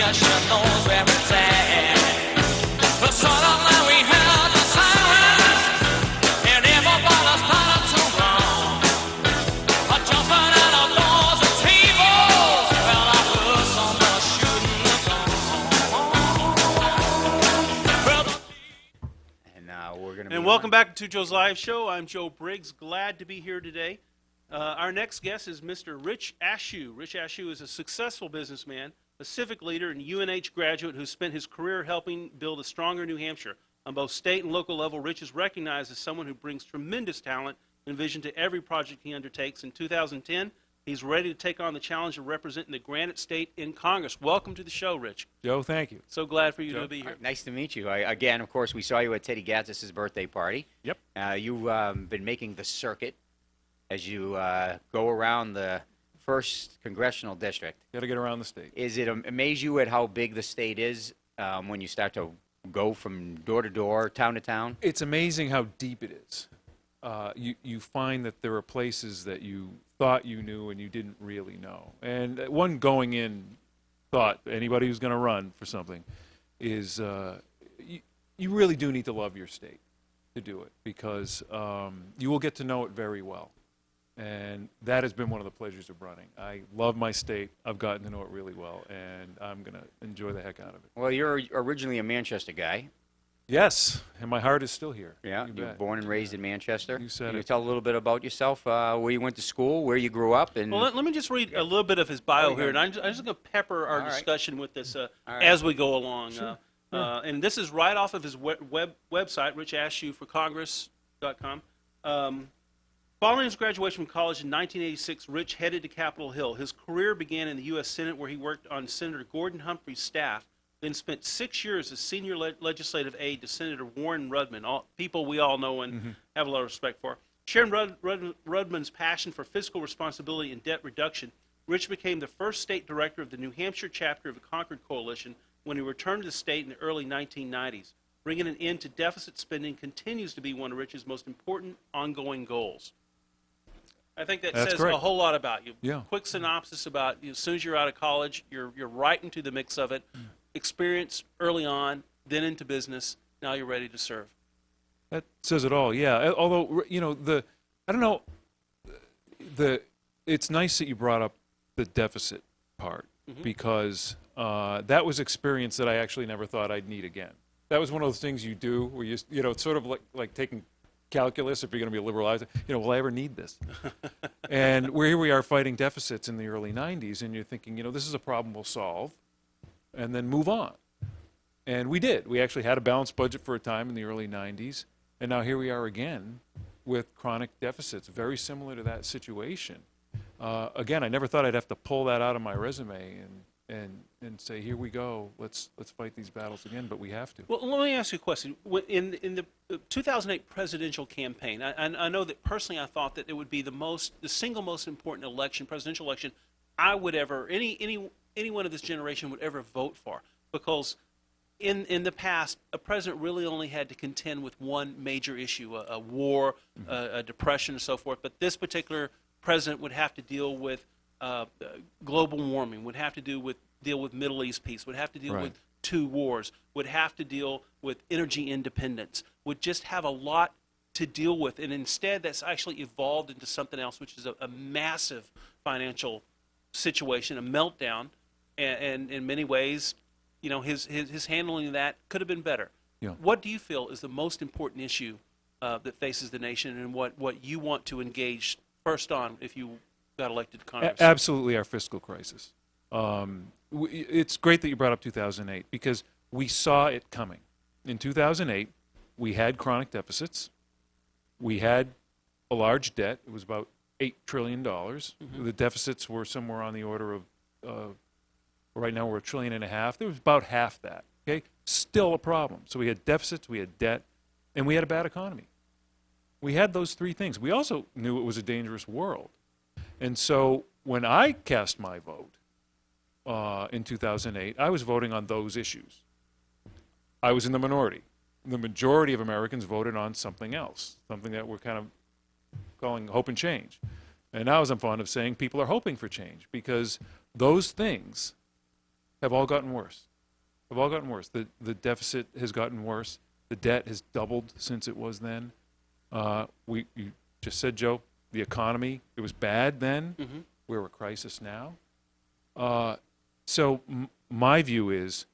pressure knows where it's at. But suddenly we heard the sirens, and everybody started to run. A jumping out of doors and tables. Well, I heard someone shooting the gun. And we're going to And welcome back to Joe's Live Show. I'm Joe Briggs. Glad to be here today. Our next guest is Mr. Rich Ashooh. Rich Ashooh is a successful businessman, a civic leader, and UNH graduate who spent his career helping build a stronger New Hampshire. On both state and local level, Rich is recognized as someone who brings tremendous talent and vision to every project he undertakes. In 2010, he's ready to take on the challenge of representing the Granite State in Congress. Welcome to the show, Rich. Joe, thank you. So glad for you to be here. Nice to meet you. Again, of course, we saw you at Teddy Gatzis' birthday party. Yep. You've been making the circuit as you go around the first congressional district. Got to get around the state. Is it amaze you at how big the state is when you start to go from door to door, town to town? It's amazing how deep it is. You find that there are places that you thought you knew and you didn't really know. And one going in thought, anybody who's going to run for something, is you really do need to love your state to do it, because you will get to know it very well. And that has been one of the pleasures of running. I love my state. I've gotten to know it really well, and I'm going to enjoy the heck out of it. Well, you're originally a Manchester guy. Yes, and my heart is still here. Yeah, you were born and raised in Manchester. You said Can you it. tell a little bit about yourself, where you went to school, where you grew up? And Well, let me just read a little bit of his bio here, and I'm just going to pepper our All right. discussion with this right. as we go along. And this is right off of his website, richashoohforcongress.com. Following his graduation from college in 1986, Rich headed to Capitol Hill. His career began in the U.S. Senate, where he worked on Senator Gordon Humphrey's staff, then spent 6 years as senior legislative aide to Senator Warren Rudman, people we all know and have a lot of respect for. Sharing Rudman's passion for fiscal responsibility and debt reduction, Rich became the first state director of the New Hampshire chapter of the Concord Coalition when he returned to the state in the early 1990s. Bringing an end to deficit spending continues to be one of Rich's most important ongoing goals. I think that That's says great. a whole lot about you. Yeah. Quick synopsis about you. As soon as you're out of college, you're right into the mix of it. Experience early on, then into business. Now you're ready to serve. That says it all, yeah. Although, I don't know, it's nice that you brought up the deficit part, because that was experience that I actually never thought I'd need again. That was one of those things you do where it's sort of like taking calculus, if you're going to be a liberal arts, will I ever need this? And here we are fighting deficits in the early 90s, and you're thinking, this is a problem we'll solve, and then move on. And we did. We actually had a balanced budget for a time in the early 90s, and now here we are again with chronic deficits, very similar to that situation. Again, I never thought I'd have to pull that out of my resume and say, here we go, let's fight these battles again, but we have to. Well, let me ask you a question. In the 2008 presidential campaign, I know that personally I thought that it would be the single most important presidential election I would ever, anyone of this generation would ever vote for, because in the past, a president really only had to contend with one major issue, a war, a depression, and so forth. But this particular president would have to deal with global warming, would have to deal with Middle East peace, would have to deal with 2 wars, would have to deal with energy independence, would just have a lot to deal with. And instead, that's actually evolved into something else, which is a massive financial situation, a meltdown. And in many ways, his handling of that could have been better. Yeah. What do you feel is the most important issue that faces the nation, and what you want to engage first on if you got elected to Congress? Absolutely, our fiscal crisis. It's great that you brought up 2008, because we saw it coming. In 2008, we had chronic deficits. We had a large debt. It was about $8 trillion. The deficits were somewhere on the order of, right now we're $1.5 trillion. There was about half that. Okay, still a problem. So we had deficits, we had debt, and we had a bad economy. We had those 3 things. We also knew it was a dangerous world. And so when I cast my vote in 2008, I was voting on those issues. I was in the minority. The majority of Americans voted on something else, something that we're kind of calling hope and change. And now, as I'm fond of saying, people are hoping for change, because those things have all gotten worse. Have all gotten worse. The deficit has gotten worse. The debt has doubled since it was then. You just said, Joe, the economy, it was bad then. Mm-hmm. We're a crisis now. So my view is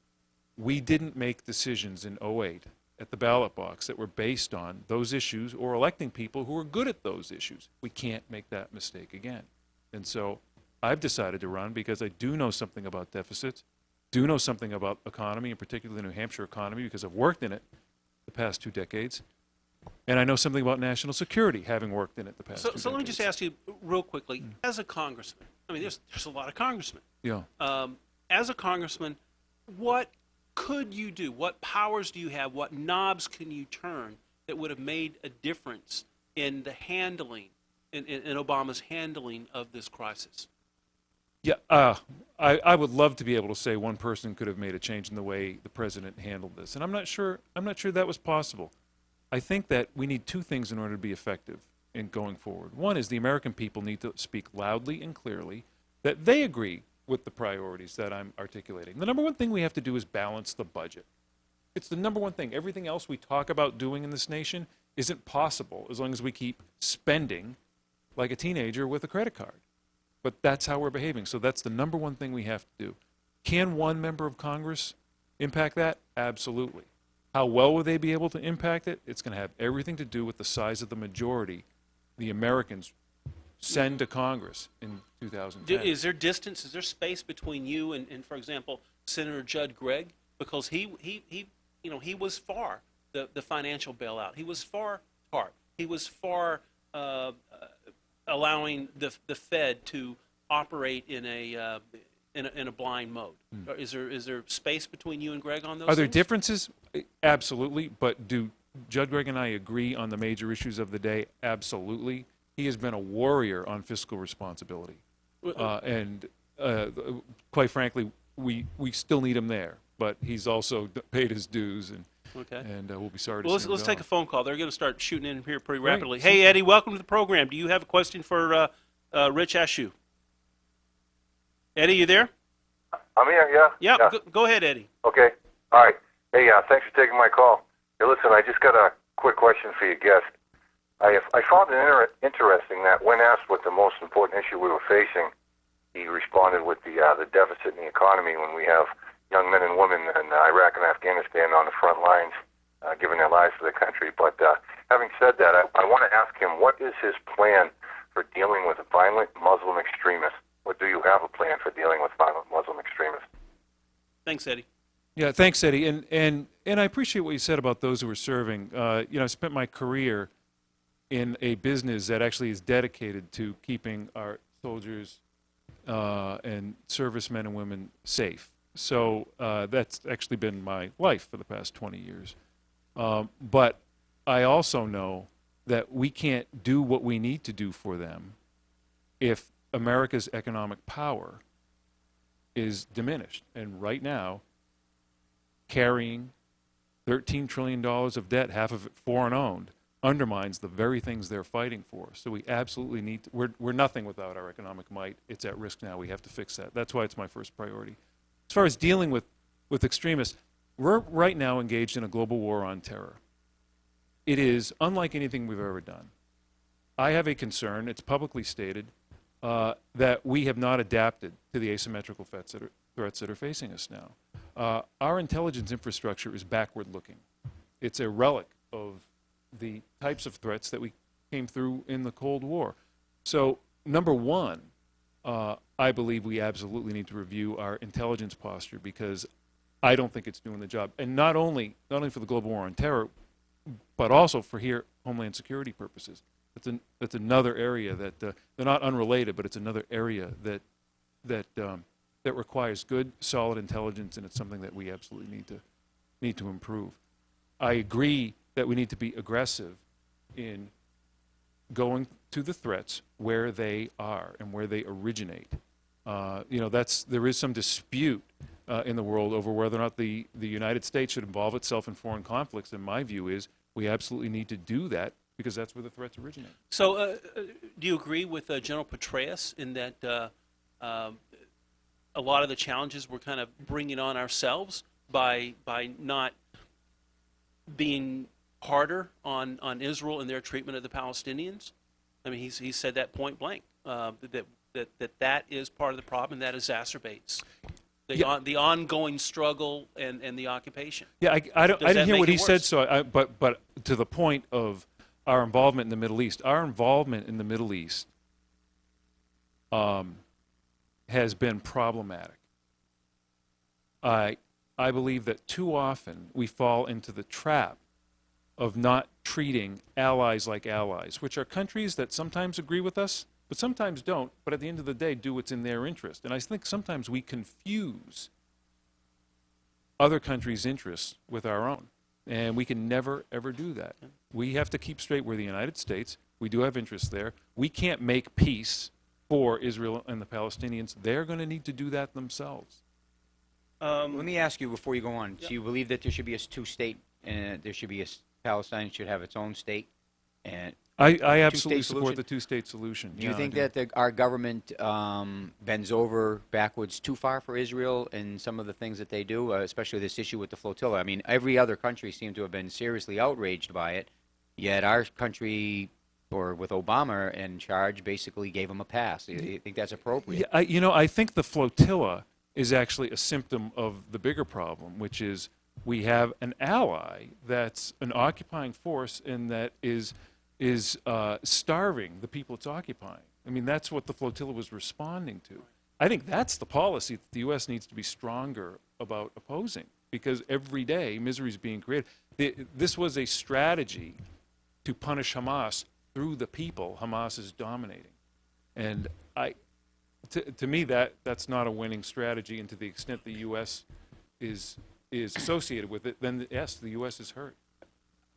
we didn't make decisions in '08 at the ballot box that were based on those issues or electing people who were good at those issues. We can't make that mistake again. And so I've decided to run because I do know something about deficits, do know something about economy, in particular the New Hampshire economy, because I've worked in it the past 2 decades. And I know something about national security, having worked in it the past 2 decades. So let me just ask you real quickly, as a congressman, I mean, there's a lot of congressmen. Yeah. As a congressman, what could you do? What powers do you have? What knobs can you turn that would have made a difference in the handling, in Obama's handling of this crisis? Yeah, I would love to be able to say one person could have made a change in the way the president handled this, and I'm not sure that was possible. I think that we need 2 things in order to be effective in going forward. One is the American people need to speak loudly and clearly that they agree with the priorities that I'm articulating. The number one thing we have to do is balance the budget. It's the number one thing. Everything else we talk about doing in this nation isn't possible as long as we keep spending like a teenager with a credit card. But that's how we're behaving. So that's the number one thing we have to do. Can one member of Congress impact that? Absolutely. How well will they be able to impact it? It's going to have everything to do with the size of the majority the Americans send to Congress in 2010. Is there distance, is there space between you and for example, Senator Judd Gregg? Because he was for the financial bailout. He was for TARP. He was for allowing the Fed to operate in a blind mode. Is there space between you and Gregg on those Are there things? differences? Absolutely. But do Judd Gregg and I agree on the major issues of the day? Absolutely. He has been a warrior on fiscal responsibility. And quite frankly, we still need him there. But he's also paid his dues, and we'll be sorry to see him let's go. take a phone call. They're going to start shooting in here pretty Great. rapidly. Hey, Eddie, welcome to the program. Do you have a question for Rich Ashooh? Eddie, you there? I'm here, yeah. Yeah. Go ahead, Eddie. Okay. All right. Hey, thanks for taking my call. Hey, listen, I just got a quick question for your guest. I found it interesting that when asked what the most important issue we were facing, he responded with the deficit in the economy when we have young men and women in Iraq and Afghanistan on the front lines giving their lives for the country. But having said that, I want to ask him, what is his plan for dealing with violent Muslim extremists? Or do you have a plan for dealing with violent Muslim extremists? Thanks, Eddie. Yeah, thanks, Eddie. And I appreciate what you said about those who are serving. I spent my career in a business that actually is dedicated to keeping our soldiers and servicemen and women safe. So that's actually been my life for the past 20 years. But I also know that we can't do what we need to do for them if America's economic power is diminished. And right now, carrying $13 trillion of debt, half of it foreign-owned, undermines the very things they're fighting for. So we absolutely need to, we're nothing without our economic might. It's at risk now. We have to fix that. That's why it's my first priority. As far as dealing with extremists, we're right now engaged in a global war on terror. It is unlike anything we've ever done. I have a concern, it's publicly stated, that we have not adapted to the asymmetrical threats that are facing us now. Our intelligence infrastructure is backward-looking. It's a relic of the types of threats that we came through in the Cold War. So, number one, I believe we absolutely need to review our intelligence posture because I don't think it's doing the job. And not only for the global war on terror, but also for Homeland Security purposes. That's another area that they're not unrelated, but it's another area that requires good, solid intelligence, and it's something that we absolutely need to improve. I agree that we need to be aggressive in going to the threats where they are and where they originate. There is some dispute in the world over whether or not the United States should involve itself in foreign conflicts, and my view is we absolutely need to do that because that's where the threats originate. So do you agree with General Petraeus in that a lot of the challenges we're kind of bringing on ourselves by not being harder on Israel and their treatment of the Palestinians. I mean, he said that point blank, that is part of the problem, and that exacerbates the ongoing struggle and the occupation. Yeah, I didn't hear make what it he said. worse? So, but to the point of our involvement in the Middle East, our involvement in the Middle East has been problematic. I believe that too often we fall into the trap of not treating allies like allies, which are countries that sometimes agree with us, but sometimes don't, but at the end of the day do what's in their interest. And I think sometimes we confuse other countries' interests with our own, and we can never, ever do that. We have to keep straight we're the United States. We do have interests there. We can't make peace for Israel and the Palestinians. They're going to need to do that themselves. Let me ask you before you go on. Do you believe that there should be a two-state, and there should be Palestine should have its own state? And I absolutely two-state support solution? the two-state solution. Do you Yeah, I think do. that our government bends over backwards too far for Israel in some of the things that they do, especially this issue with the flotilla? I mean, every other country seemed to have been seriously outraged by it, yet our country, or with Obama in charge, basically gave them a pass. You think that's appropriate? Yeah, I think the flotilla is actually a symptom of the bigger problem, which is we have an ally that's an occupying force and that is starving the people it's occupying. I mean, that's what the flotilla was responding to. I think that's the policy that the U.S. needs to be stronger about opposing, because every day misery is being created. This was a strategy to punish Hamas through the people Hamas is dominating. And to me, that's not a winning strategy, and to the extent the U.S. is associated with it, then yes, the U.S. is hurt.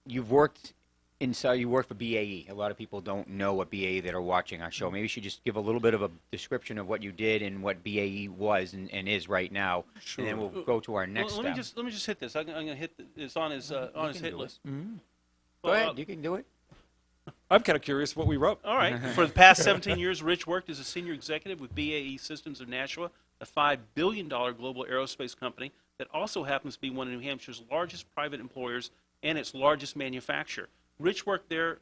You worked for BAE. A lot of people don't know what BAE that are watching our show. Maybe you should just give a little bit of a description of what you did and what BAE was and is right now, Sure. and then we'll go to our next Let step. me just hit this. I'm going to hit it's on his hit list. Go ahead, you can do it. I'm kind of curious what we wrote. All right. For the past 17 years, Rich worked as a senior executive with BAE Systems of Nashua, a $5 billion global aerospace company that also happens to be one of New Hampshire's largest private employers and its largest manufacturer. Rich worked there,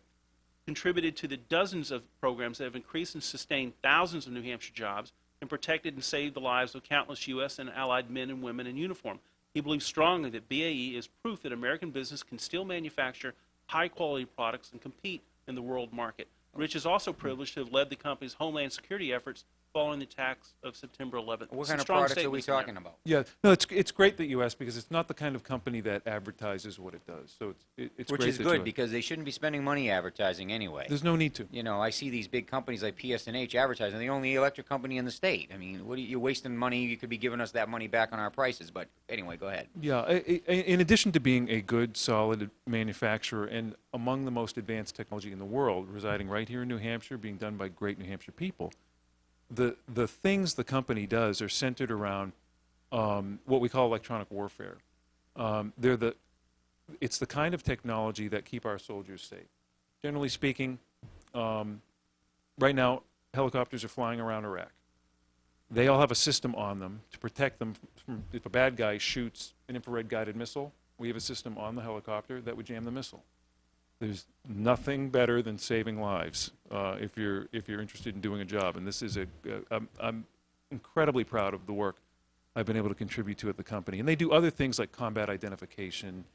contributed to the dozens of programs that have increased and sustained thousands of New Hampshire jobs and protected and saved the lives of countless U.S. and allied men and women in uniform. He believes strongly that BAE is proof that American business can still manufacture high-quality products and compete in the world market. Rich is also privileged to have led the company's homeland security efforts following the attacks of September 11th. What Some kind of strong products are we statements in there. talking about? Yeah, no, it's great that you asked, because it's not the kind of company that advertises what it does. So it's Which great is that good, you because they shouldn't be spending money advertising anyway. there's no need to. You know, I see these big companies like PS&H advertising. They're the only electric company in the state. I mean, you're wasting money. You could be giving us that money back on our prices. But anyway, go ahead. Yeah, in addition to being a good, solid manufacturer and among the most advanced technology in the world, residing right here in New Hampshire, being done by great New Hampshire people, the things the company does are centered around what we call electronic warfare. It's the kind of technology that keep our soldiers safe. Generally speaking, right now, helicopters are flying around Iraq. They all have a system on them to protect them from, if a bad guy shoots an infrared guided missile, we have a system on the helicopter that would jam the missile. There's nothing better than saving lives if you're interested in doing a job. And this is I'm incredibly proud of the work I've been able to contribute to at the company. And they do other things like combat identification,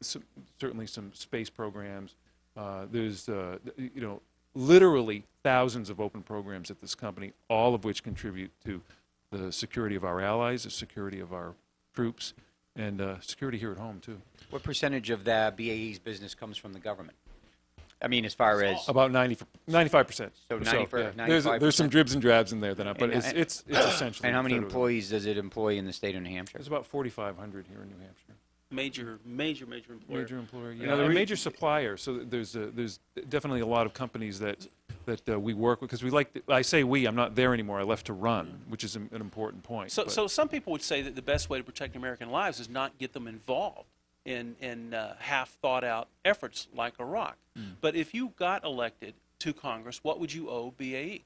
certainly some space programs. There's literally thousands of open programs at this company, all of which contribute to the security of our allies, the security of our troops, and security here at home too. What percentage of the BAE's business comes from the government? I mean, as far as About 95%. So or 90 yeah. There's some 95%. dribs and drabs in there, but And- it's essentially. and how many federal. employees does it employ in the state of New Hampshire? There's about 4,500 here in New Hampshire. Major employer. Major employer, yeah, a major supplier. So there's definitely a lot of companies that we work with, because we like. I say we. I'm not there anymore. I left to run, which is an important point. So, but- so some people would say that the best way to protect American lives is not get them involved in half thought out efforts like Iraq. But if you got elected to Congress, what would you owe BAE?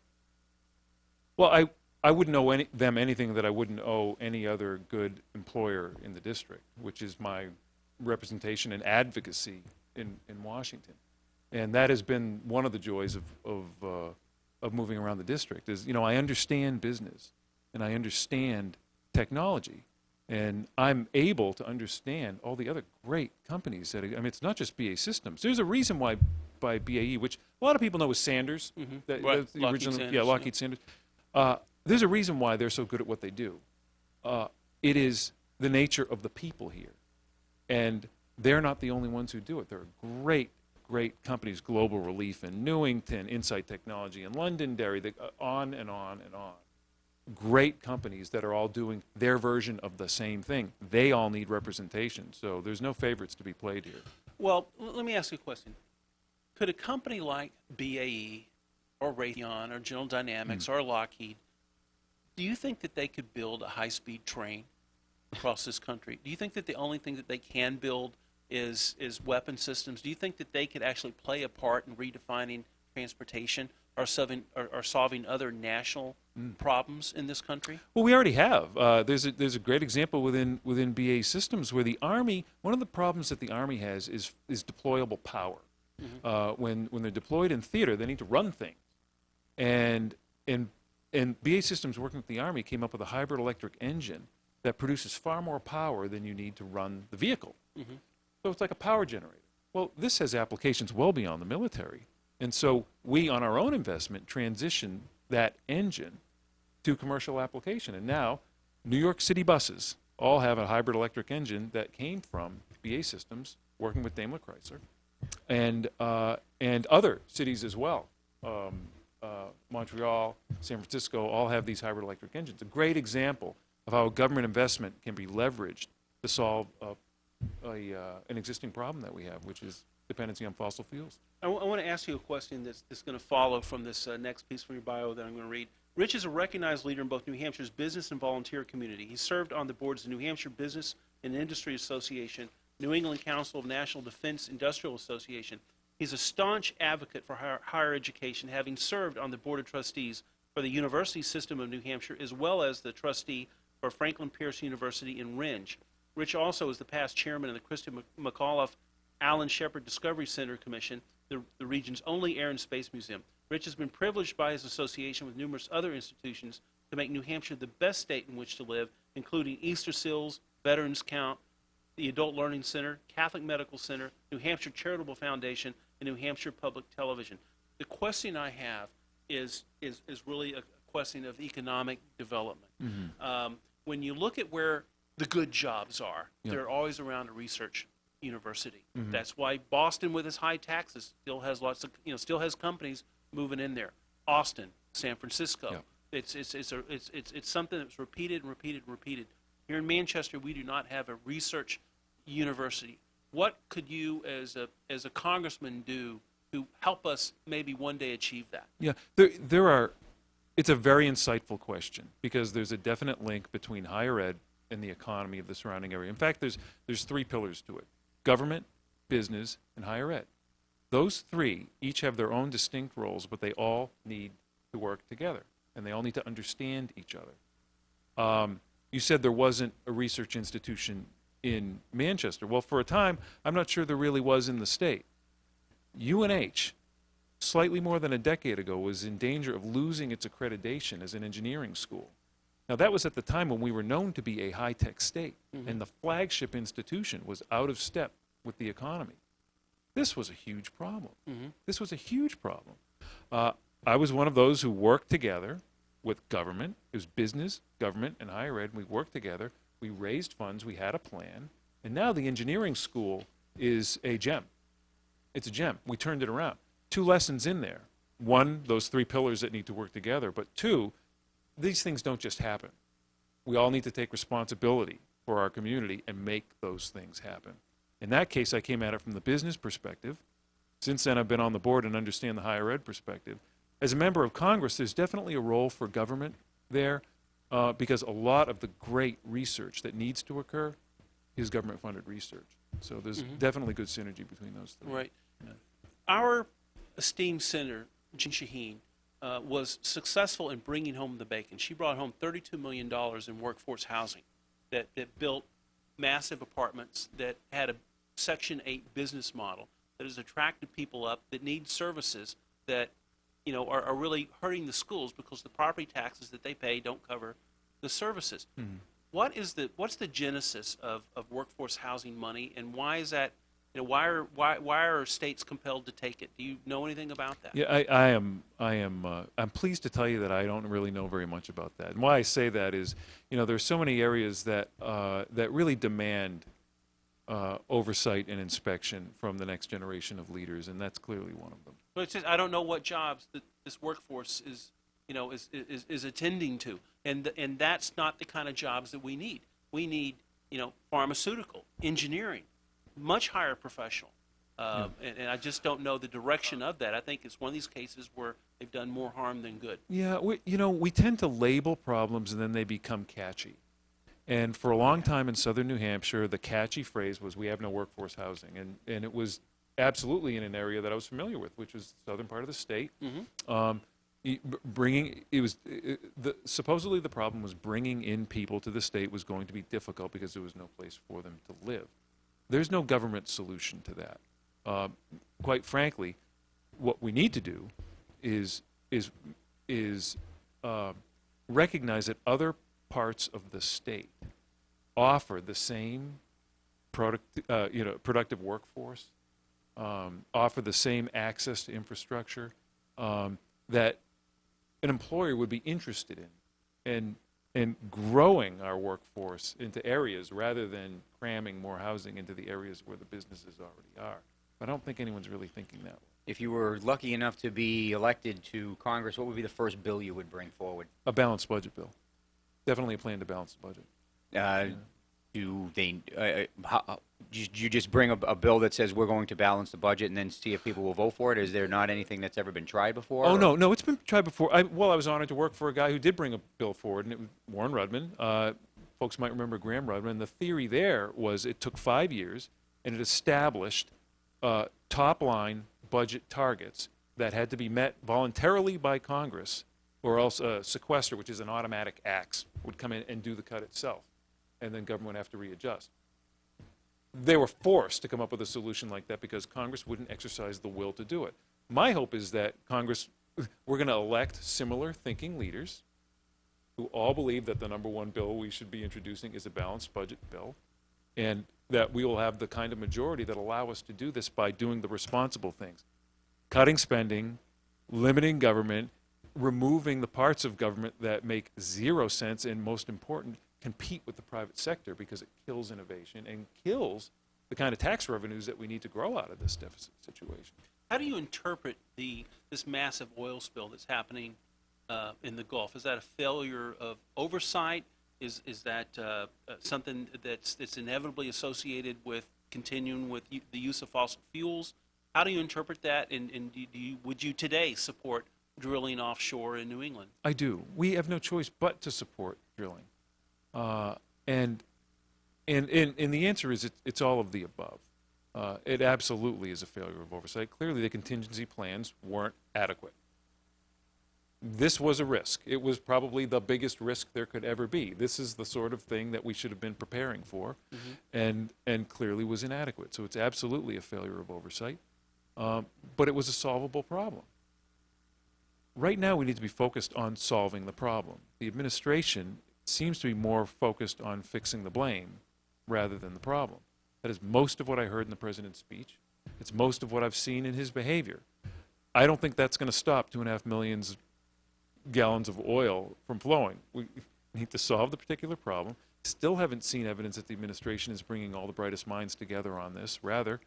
Well, I wouldn't owe them anything that I wouldn't owe any other good employer in the district, which is my representation and advocacy in Washington. And that has been one of the joys of moving around the district is, I understand business and I understand technology. And I'm able to understand all the other great companies that, it's not just BAE Systems. There's a reason why by BAE, which a lot of people know is Sanders, Right. that's the Lockheed original, Sanders, yeah, Lockheed Sanders. There's a reason why they're so good at what they do. It is the nature of the people here. And they're not the only ones who do it. There are great companies, Global Relief in Newington, Insight Technology in Londonderry, on and on and on. Great companies that are all doing their version of the same thing. They all need representation, so there's no favorites to be played here. Well, let me ask you a question. Could a company like BAE or Raytheon or General Dynamics or Lockheed, do you think that they could build a high-speed train across this country? Do you think that the only thing that they can build is weapon systems? Do you think that they could actually play a part in redefining transportation or solving other national problems in this country? Well, we already have. There's a great example within BAE Systems where the Army, one of the problems that the Army has is deployable power. When they're deployed in theater, they need to run things. And BAE Systems, working with the Army, came up with a hybrid electric engine that produces far more power than you need to run the vehicle. So it's like a power generator. Well, this has applications well beyond the military. And so we, on our own investment, transition that engine to commercial application. And now, New York City buses all have a hybrid electric engine that came from BAE Systems, working with Daimler Chrysler, and other cities as well. Montreal, San Francisco, all have these hybrid electric engines. A great example of how government investment can be leveraged to solve an existing problem that we have, which is dependency on fossil fuels. I want to ask you a question that's going to follow from this next piece from your bio that I'm going to read. Rich is a recognized leader in both New Hampshire's business and volunteer community. He served on the boards of the New Hampshire Business and Industry Association, New England Council of National Defense Industrial Association. He's a staunch advocate for higher education, having served on the Board of Trustees for the University System of New Hampshire, as well as the trustee for Franklin Pierce University in Rindge. Rich also is the past chairman of the Christy McAuliffe Alan Shepard Discovery Center Commission, the region's only air and space museum. Rich has been privileged by his association with numerous other institutions to make New Hampshire the best state in which to live, including Easter Seals, Veterans Count, the Adult Learning Center, Catholic Medical Center, New Hampshire Charitable Foundation, and New Hampshire Public Television. The question I have is really a question of economic development. When you look at where the good jobs are, they're always around a research university. That's why Boston, with its high taxes, still has lots of, still has companies moving in there. Austin, San Francisco. It's something that's repeated and repeated and repeated. Here in Manchester, we do not have a research university. What could you, as a congressman, do to help us maybe one day achieve that? Yeah, it's a very insightful question because there's a definite link between higher ed and the economy of the surrounding area. In fact, there's three pillars to it: government, business, and higher ed. Those three each have their own distinct roles, but they all need to work together, and they all need to understand each other. You said there wasn't a research institution in Manchester. Well, for a time, I'm not sure there really was in the state. UNH, slightly more than a decade ago, was in danger of losing its accreditation as an engineering school. Now, that was at the time when we were known to be a high-tech state, and the flagship institution was out of step with the economy. This was a huge problem. This was a huge problem. I was one of those who worked together with government. It was business, government, and higher ed. We worked together. We raised funds. We had a plan. And now the engineering school is a gem. It's a gem. We turned it around. 2 lessons in there. 1, those 3 pillars that need to work together. But 2, these things don't just happen. We all need to take responsibility for our community and make those things happen. In that case, I came at it from the business perspective. Since then, I've been on the board and understand the higher ed perspective. As a member of Congress, there's definitely a role for government there because a lot of the great research that needs to occur is government-funded research. So there's definitely good synergy between those three. Right. Our esteemed senator, Jen Shaheen, was successful in bringing home the bacon. She brought home $32 million in workforce housing that built massive apartments that had a Section 8 business model that has attracted people up that need services that, are really hurting the schools because the property taxes that they pay don't cover the services. Mm-hmm. What's the genesis of workforce housing money, and why is that? Why are states compelled to take it? Do you know anything about that? Yeah, I'm pleased to tell you that I don't really know very much about that. And why I say that is, there's so many areas that that really demand oversight and inspection from the next generation of leaders, and that's clearly one of them. But it's just, I don't know what jobs that this workforce is attending to, and that's not the kind of jobs that we need. We need, pharmaceutical, engineering, much higher professional, and I just don't know the direction of that. I think it's one of these cases where they've done more harm than good. Yeah, we tend to label problems and then they become catchy. And for a long time in southern New Hampshire, the catchy phrase was, "We have no workforce housing," and it was absolutely in an area that I was familiar with, which was the southern part of the state. Mm-hmm. Supposedly the problem was bringing in people to the state was going to be difficult because there was no place for them to live. There's no government solution to that. Quite frankly, what we need to do is recognize that other parts of the state offer the same productive workforce, offer the same access to infrastructure that an employer would be interested in, and growing our workforce into areas rather than cramming more housing into the areas where the businesses already are. But I don't think anyone's really thinking that way. If you were lucky enough to be elected to Congress, what would be the first bill you would bring forward? A balanced budget bill. Definitely a plan to balance the budget. Do you just bring a bill that says we're going to balance the budget and then see if people will vote for it? Is there not anything that's ever been tried before? Oh, no, it's been tried before. I was honored to work for a guy who did bring a bill forward, and it was Warren Rudman. Folks might remember Graham Rudman. The theory there was it took 5 years, and it established top-line budget targets that had to be met voluntarily by Congress, or else sequester, which is an automatic axe, would come in and do the cut itself, and then government would have to readjust. They were forced to come up with a solution like that because Congress wouldn't exercise the will to do it. My hope is that we're going to elect similar thinking leaders who all believe that the number one bill we should be introducing is a balanced budget bill, and that we will have the kind of majority that allow us to do this by doing the responsible things. Cutting spending, limiting government, removing the parts of government that make zero sense, and most important, compete with the private sector because it kills innovation and kills the kind of tax revenues that we need to grow out of this deficit situation. How do you interpret this massive oil spill that's happening in the Gulf? Is that a failure of oversight? Is that something that's inevitably associated with continuing with the use of fossil fuels? How do you interpret that? And would you today support drilling offshore in New England? I do. We have no choice but to support drilling. And the answer is it's all of the above. It absolutely is a failure of oversight. Clearly, the contingency plans weren't adequate. This was a risk. It was probably the biggest risk there could ever be. This is the sort of thing that we should have been preparing for, and clearly was inadequate. So it's absolutely a failure of oversight, but it was a solvable problem. Right now, we need to be focused on solving the problem. The administration seems to be more focused on fixing the blame rather than the problem. That is most of what I heard in the president's speech. It's most of what I've seen in his behavior. I don't think that's going to stop 2.5 million gallons of oil from flowing. We need to solve the particular problem. Still haven't seen evidence that the administration is bringing all the brightest minds together on this. Rather,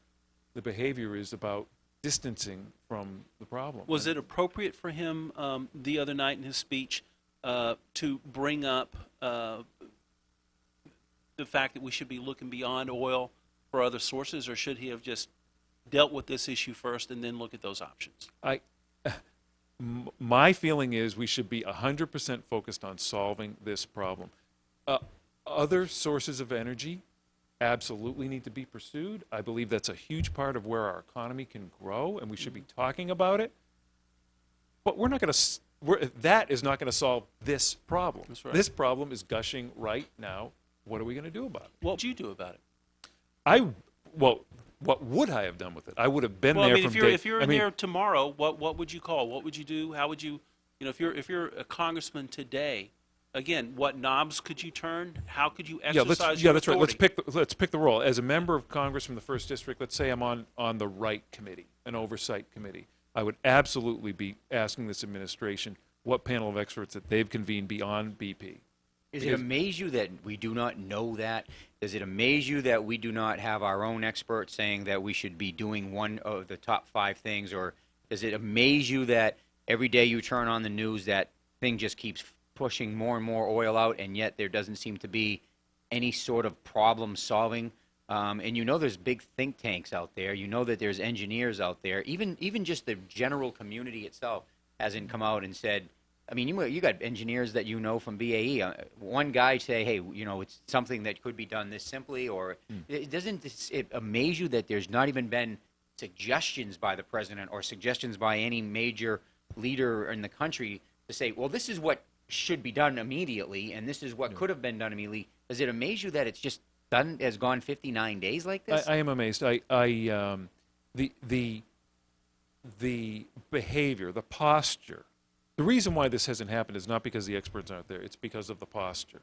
the behavior is about distancing from the problem. Was it appropriate for him the other night in his speech to bring up the fact that we should be looking beyond oil for other sources, or should he have just dealt with this issue first and then look at those options? My feeling is we should be 100% focused on solving this problem. Other sources of energy absolutely need to be pursued. I believe that's a huge part of where our economy can grow, and we should be talking about it. But we're not going to that is not going to solve this problem. That's right. This problem is gushing right now. What are we going to do about it? What would you do about it? What would I have done with it? I would have been Well, there I mean, from if you're in there tomorrow, what would you call? What would you do? How would you, if you're a congressman today, again, what knobs could you turn? How could you exercise your that's right. authority? Let's pick the role. As a member of Congress from the 1st District, let's say I'm on the right committee, an oversight committee. I would absolutely be asking this administration what panel of experts that they've convened beyond BP. Does it amaze you that we do not know that? Does it amaze you that we do not have our own experts saying that we should be doing one of the top 5 things? Or does it amaze you that every day you turn on the news, that thing just keeps pushing more and more oil out, and yet there doesn't seem to be any sort of problem solving? And there's big think tanks out there. You know that there's engineers out there. Even just the general community itself hasn't come out and said, I mean, you got engineers that from BAE. One guy say, hey, it's something that could be done this simply, or doesn't it amaze you that there's not even been suggestions by the president or suggestions by any major leader in the country to say, well, this is what should be done immediately, and this is what could have been done immediately? Does it amaze you that it's just has gone 59 days like this? I am amazed. The behavior, the posture. The reason why this hasn't happened is not because the experts aren't there. It's because of the posture.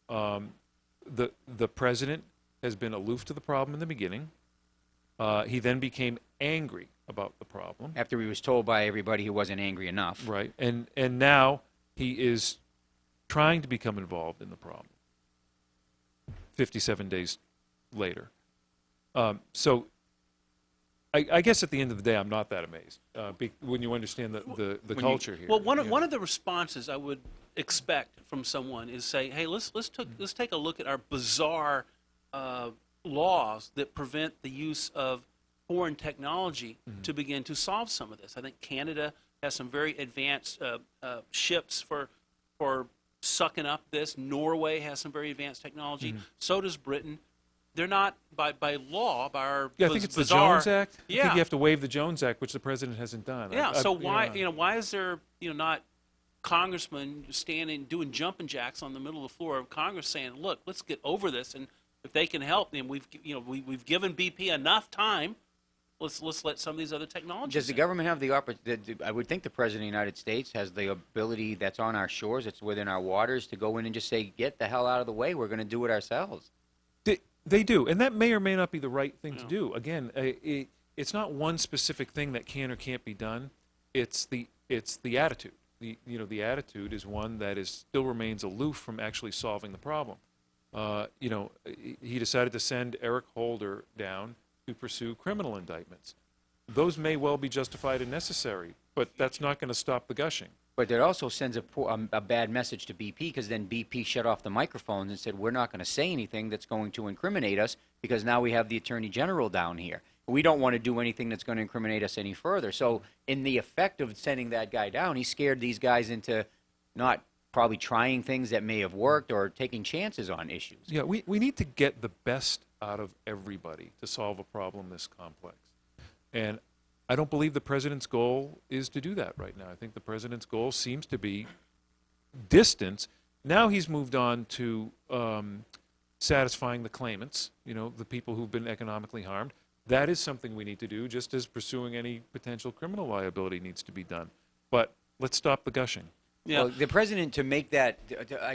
The president has been aloof to the problem in the beginning. He then became angry about the problem. After he was told by everybody he wasn't angry enough. Right. And now he is trying to become involved in the problem 57 days later. So I guess at the end of the day, I'm not that amazed when you understand the culture here. Well, one of the responses I would expect from someone is say, hey, let's take a look at our bizarre laws that prevent the use of foreign technology to begin to solve some of this. I think Canada has some very advanced ships for sucking up this. Norway has some very advanced technology. So does Britain. They're not by law, by our I think it's bizarre, the Jones Act. Yeah. I think you have to waive the Jones Act, which the president hasn't done. Yeah. So why is there not congressmen standing doing jumping jacks on the middle of the floor of Congress saying, look, let's get over this, and if they can help, then we've given BP enough time. Let's let some of these other technologies. Does the government have the opportunity? I would think the president of the United States has the ability that's on our shores, it's within our waters, to go in and just say, get the hell out of the way. We're going to do it ourselves. They do, and that may or may not be the right thing to do. Again, it's not one specific thing that can or can't be done. It's the attitude. The attitude is one that still remains aloof from actually solving the problem. He decided to send Eric Holder down to pursue criminal indictments. Those may well be justified and necessary, but that's not going to stop the gushing. But it also sends a bad message to BP, because then BP shut off the microphones and said, we're not going to say anything that's going to incriminate us, because now we have the Attorney General down here. We don't want to do anything that's going to incriminate us any further. So in the effect of sending that guy down, he scared these guys into not probably trying things that may have worked or taking chances on issues. Yeah, we need to get the best out of everybody to solve a problem this complex. And I don't believe the president's goal is to do that right now. I think the president's goal seems to be distance. Now he's moved on to satisfying the claimants, the people who've been economically harmed. That is something we need to do, just as pursuing any potential criminal liability needs to be done. But let's stop the gushing. Yeah. Well, the president, to make that,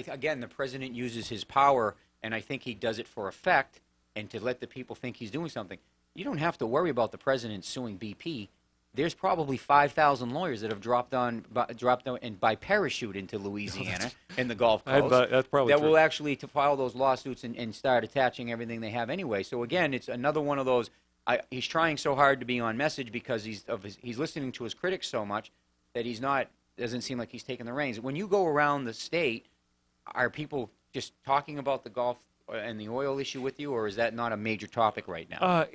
again, the president uses his power, and I think he does it for effect and to let the people think he's doing something. You don't have to worry about the president suing BP. There's probably 5,000 lawyers that have dropped on and by parachute into Louisiana and the Gulf Coast That's probably that true. will actually to file those lawsuits and start attaching everything they have anyway. So again, it's another one of those. He's trying so hard to be on message because he's listening to his critics so much that doesn't seem like he's taking the reins. When you go around the state, are people just talking about the Gulf and the oil issue with you, or is that not a major topic right now?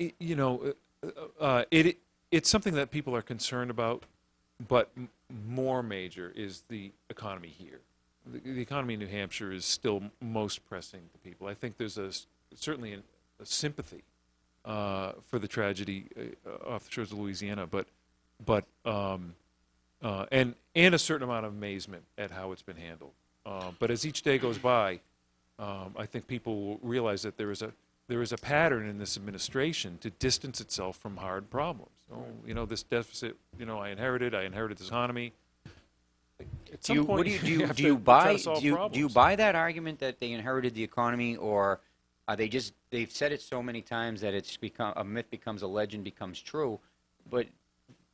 It's something that people are concerned about, but more major is the economy here. The economy in New Hampshire is still most pressing to people. I think there's certainly a sympathy for the tragedy off the shores of Louisiana, but and a certain amount of amazement at how it's been handled. But as each day goes by, I think people will realize that there is a pattern in this administration to distance itself from hard problems. Oh, this deficit, I inherited this economy. At some point, you have to try to solve problems. Do you buy that argument that they inherited the economy, or are they've said it so many times that it's become a myth, becomes a legend, becomes true? But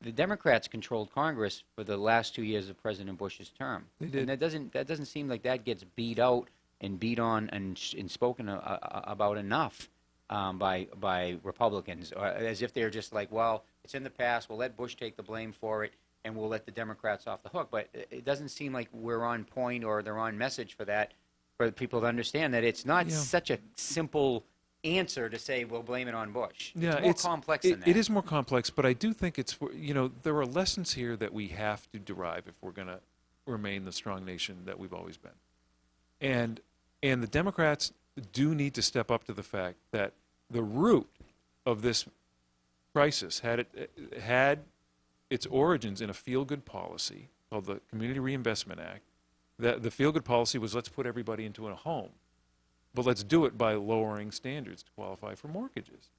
the Democrats controlled Congress for the last 2 years of President Bush's term. They did. And that doesn't seem like that gets beat out and beat on and spoken about enough by Republicans, or as if they're just like, well, it's in the past, we'll let Bush take the blame for it, and we'll let the Democrats off the hook. But it doesn't seem like we're on point or they're on message for that, for people to understand that it's not such a simple answer to say we'll blame it on Bush. Yeah, it's more complex than that. It is more complex, but I do think there are lessons here that we have to derive if we're going to remain the strong nation that we've always been. And the Democrats do need to step up to the fact that the root of this crisis had its origins in a feel-good policy called the Community Reinvestment Act. The feel-good policy was, let's put everybody into a home, but let's do it by lowering standards to qualify for mortgages.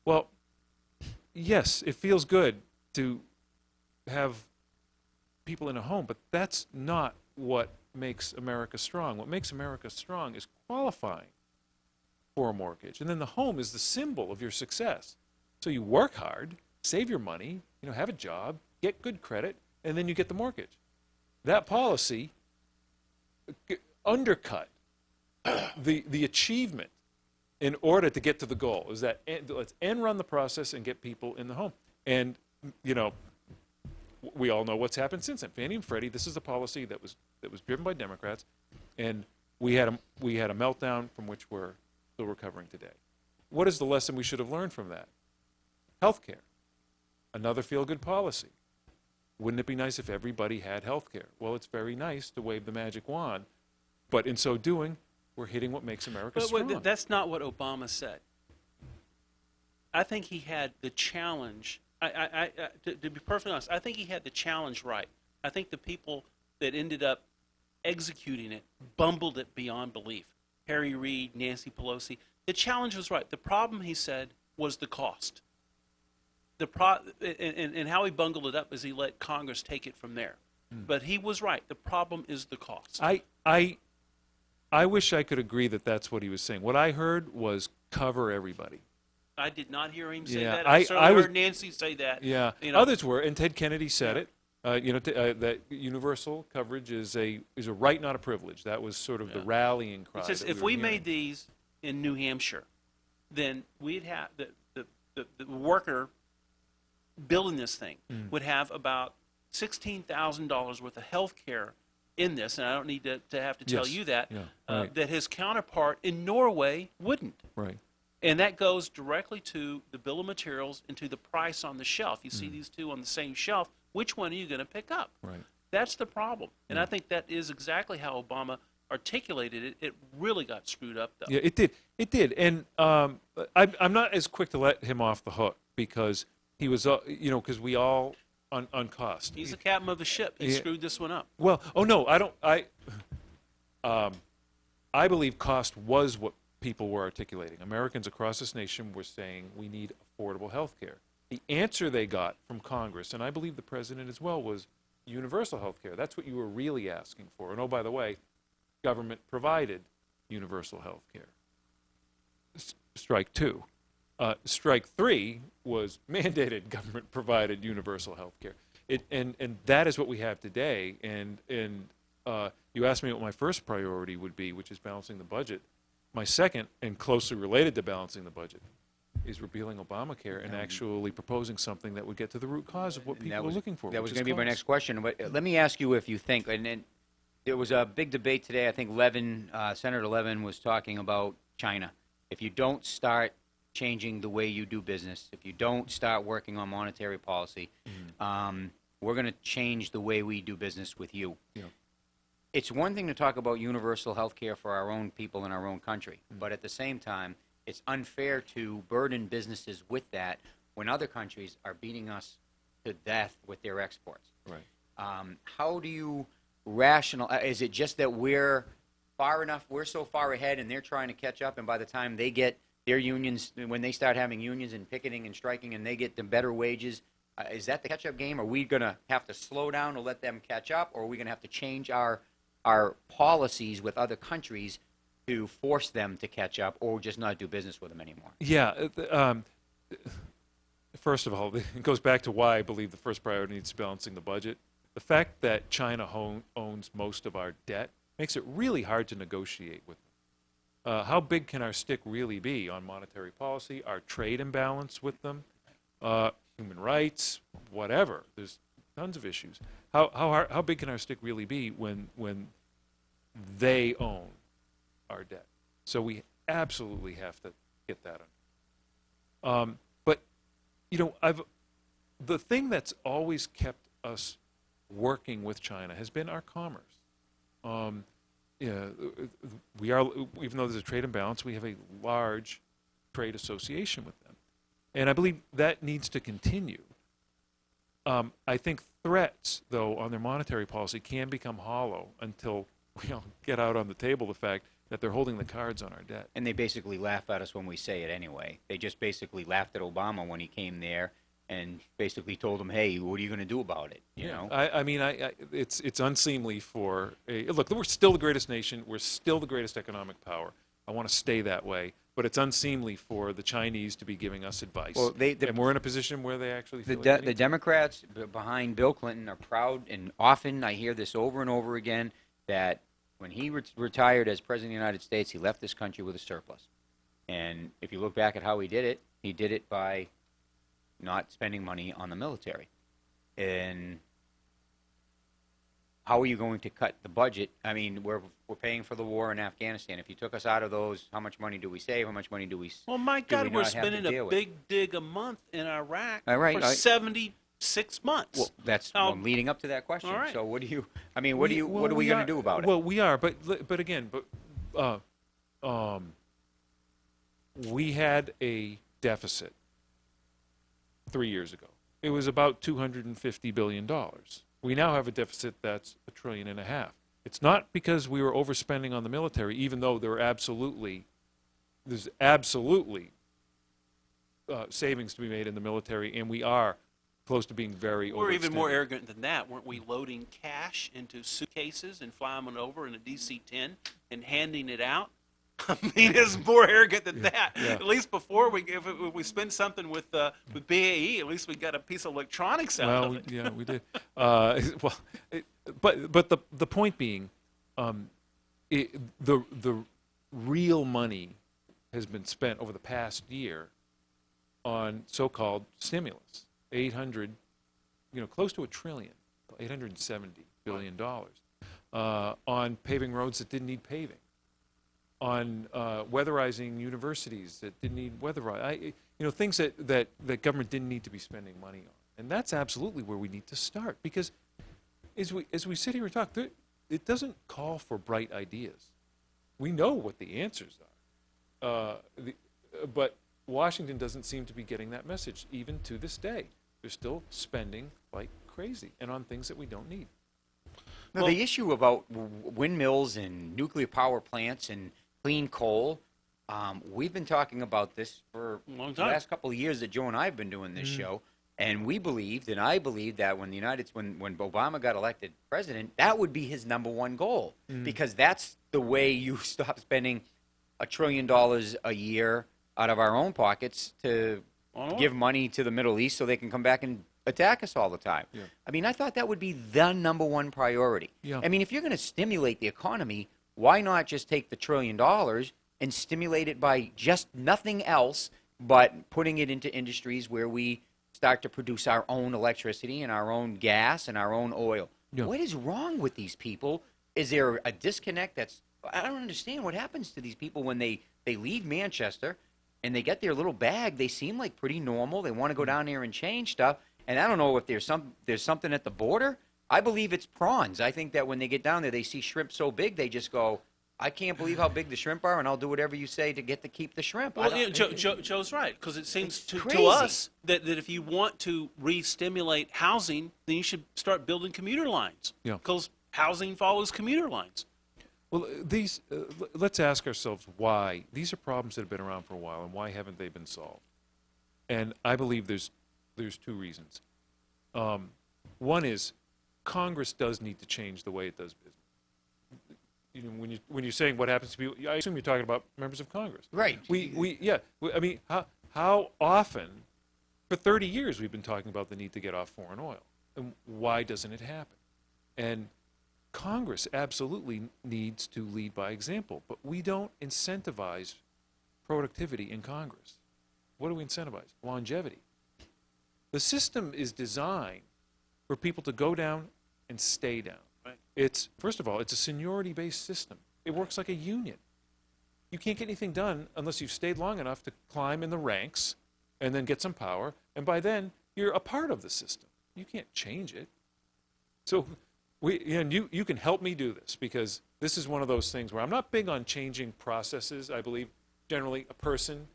Well, yes, it feels good to have people in a home, but that's not what makes America strong. What makes America strong is qualifying for a mortgage. And then the home is the symbol of your success. So you work hard, save your money, have a job, get good credit, and then you get the mortgage. That policy undercut the achievement in order to get to the goal. Is that let's end run the process and get people in the home. And we all know what's happened since then. Fannie and Freddie. This is a policy that was driven by Democrats, and we had a meltdown from which we're still recovering today. What is the lesson we should have learned from that? Healthcare, another feel-good policy. Wouldn't it be nice if everybody had healthcare? Well, it's very nice to wave the magic wand, but in so doing, we're hitting what makes America strong. But that's not what Obama said. I think he had the challenge. To be perfectly honest, I think he had the challenge right. I think the people that ended up executing it bumbled it beyond belief. Harry Reid, Nancy Pelosi. The challenge was right. The problem, he said, was the cost. And how he bungled it up is he let Congress take it from there. But he was right. The problem is the cost. I wish I could agree that that's what he was saying. What I heard was cover everybody. I did not hear him say Yeah, that. I certainly heard Nancy say that. Yeah, others were, and Ted Kennedy said it. That universal coverage is a right, not a privilege. That was sort of the rallying cry. It says if we made these in New Hampshire, then we'd have the worker building this thing would have about $16,000 worth of health care in this, and I don't need to have to tell you that, right. that his counterpart in Norway wouldn't. Right. And that goes directly to the bill of materials and to the price on the shelf. You see these two on the same shelf. Which one are you going to pick up? Right. That's the problem. And I think that is exactly how Obama articulated it. It really got screwed up, though. Yeah, it did. It did. And I'm not as quick to let him off the hook because he was, because we all on cost. He's the captain of the ship. He screwed this one up. Well, no, I don't. I believe cost was what people were articulating. Americans across this nation were saying we need affordable health care. The answer they got from Congress, and I believe the president as well, was universal health care. That's what you were really asking for. And oh, by the way, government provided universal health care. Strike two. Strike three was mandated government provided universal health care. And that is what we have today. And you asked me what my first priority would be, which is balancing the budget. My second, and closely related to balancing the budget, is repealing Obamacare and actually proposing something that would get to the root cause of what people are looking for. That was going to be my next question. But let me ask you if you think, and then there was a big debate today. I think Senator Levin was talking about China. If you don't start changing the way you do business, if you don't start working on monetary policy, we're going to change the way we do business with you. Yeah. It's one thing to talk about universal health care for our own people in our own country, but at the same time, it's unfair to burden businesses with that when other countries are beating us to death with their exports. Right. How do you rationalize? Is it just that we're so far ahead, and they're trying to catch up, and by the time they get their unions, when they start having unions and picketing and striking, and they get the better wages, is that the catch-up game? Are we going to have to slow down to let them catch up, or are we going to have to change our policies with other countries to force them to catch up, or just not do business with them anymore? Yeah. First of all, it goes back to why I believe the first priority needs to be balancing the budget. The fact that China owns most of our debt makes it really hard to negotiate with them. How big can our stick really be on monetary policy, our trade imbalance with them, human rights, whatever? There's tons of issues. How big can our stick really be when they own our debt? So we absolutely have to get that under. But the thing that's always kept us working with China has been our commerce. We are, even though there's a trade imbalance, we have a large trade association with them, and I believe that needs to continue. I think threats, though, on their monetary policy can become hollow until we all get out on the table the fact that they're holding the cards on our debt. And they basically laugh at us when we say it anyway. They just basically laughed at Obama when he came there and basically told him, hey, what are you going to do about it? You know? I mean, it's unseemly for look, we're still the greatest nation. We're still the greatest economic power. I want to stay that way. But it's unseemly for the Chinese to be giving us advice. Well, and we're in a position where they actually feel the Democrats behind Bill Clinton are proud, and often I hear this over and over again, that when he retired as President of the United States, he left this country with a surplus. And if you look back at how he did it by not spending money on the military. And how are you going to cut the budget? I mean, we're paying for the war in Afghanistan. If you took us out of those, how much money do we save? How much money do we? Well, my God, we we're not have to spending deal a with? big dig a month in Iraq All right, for 76 months. Well, that's Now- leading up to that question. All right. So what do you? I mean, what are we going to do about it? Well, we are, but again, we had a deficit 3 years ago. It was about $250 billion. We now have a deficit that's $1.5 trillion. It's not because we were overspending on the military, even though there's absolutely savings to be made in the military, and we are close to being very We're even overextended. more arrogant than that. Weren't we loading cash into suitcases and flying them over in a DC-10 and handing it out? I mean, it's more arrogant than that. Yeah. At least before, if we spend something with BAE, at least we got a piece of electronics out of it. Yeah, we did. But the point being, the real money has been spent over the past year on so-called stimulus, close to $1 trillion, $870 billion, on paving roads that didn't need paving, on weatherizing universities that didn't need weatherizing, things that government didn't need to be spending money on. And that's absolutely where we need to start, because as we sit here and talk, it doesn't call for bright ideas. We know what the answers are, but Washington doesn't seem to be getting that message even to this day. They're still spending like crazy and on things that we don't need. No, the issue about windmills and nuclear power plants and clean coal, we've been talking about this for Long the time. last couple of years that Joe and I have been doing this show, and we believed, and I believed, that when when Obama got elected president, that would be his number one goal, because that's the way you stop spending $1 trillion a year out of our own pockets to give money to the Middle East so they can come back and attack us all the time. Yeah. I mean, I thought that would be the number one priority. Yeah. I mean, if you're going to stimulate the economy, why not just take the $1 trillion and stimulate it by just nothing else but putting it into industries where we start to produce our own electricity and our own gas and our own oil? Yeah. What is wrong with these people? Is there a disconnect I don't understand what happens to these people when they leave Manchester and they get their little bag. They seem like pretty normal. They want to go down there and change stuff. And I don't know if there's something at the border. I believe it's prawns. I think that when they get down there, they see shrimp so big, they just go, I can't believe how big the shrimp are, and I'll do whatever you say to keep the shrimp. I Well, don't- Joe's right, because it seems It's to crazy. us that if you want to re-stimulate housing, then you should start building commuter lines. Yeah. Because housing follows commuter lines. Well, let's ask ourselves why. These are problems that have been around for a while, and why haven't they been solved? And I believe there's two reasons. One is Congress does need to change the way it does business. You know, when you're saying what happens to people, I assume you're talking about members of Congress. Right. I mean, how often, for 30 years, we've been talking about the need to get off foreign oil, and why doesn't it happen? And Congress absolutely needs to lead by example, but we don't incentivize productivity in Congress. What do we incentivize? Longevity. The system is designed for people to go down and stay down. Right. First of all, it's a seniority-based system. It works like a union. You can't get anything done unless you've stayed long enough to climb in the ranks and then get some power, and by then, you're a part of the system. You can't change it. So you can help me do this, because this is one of those things where I'm not big on changing processes. I believe generally a person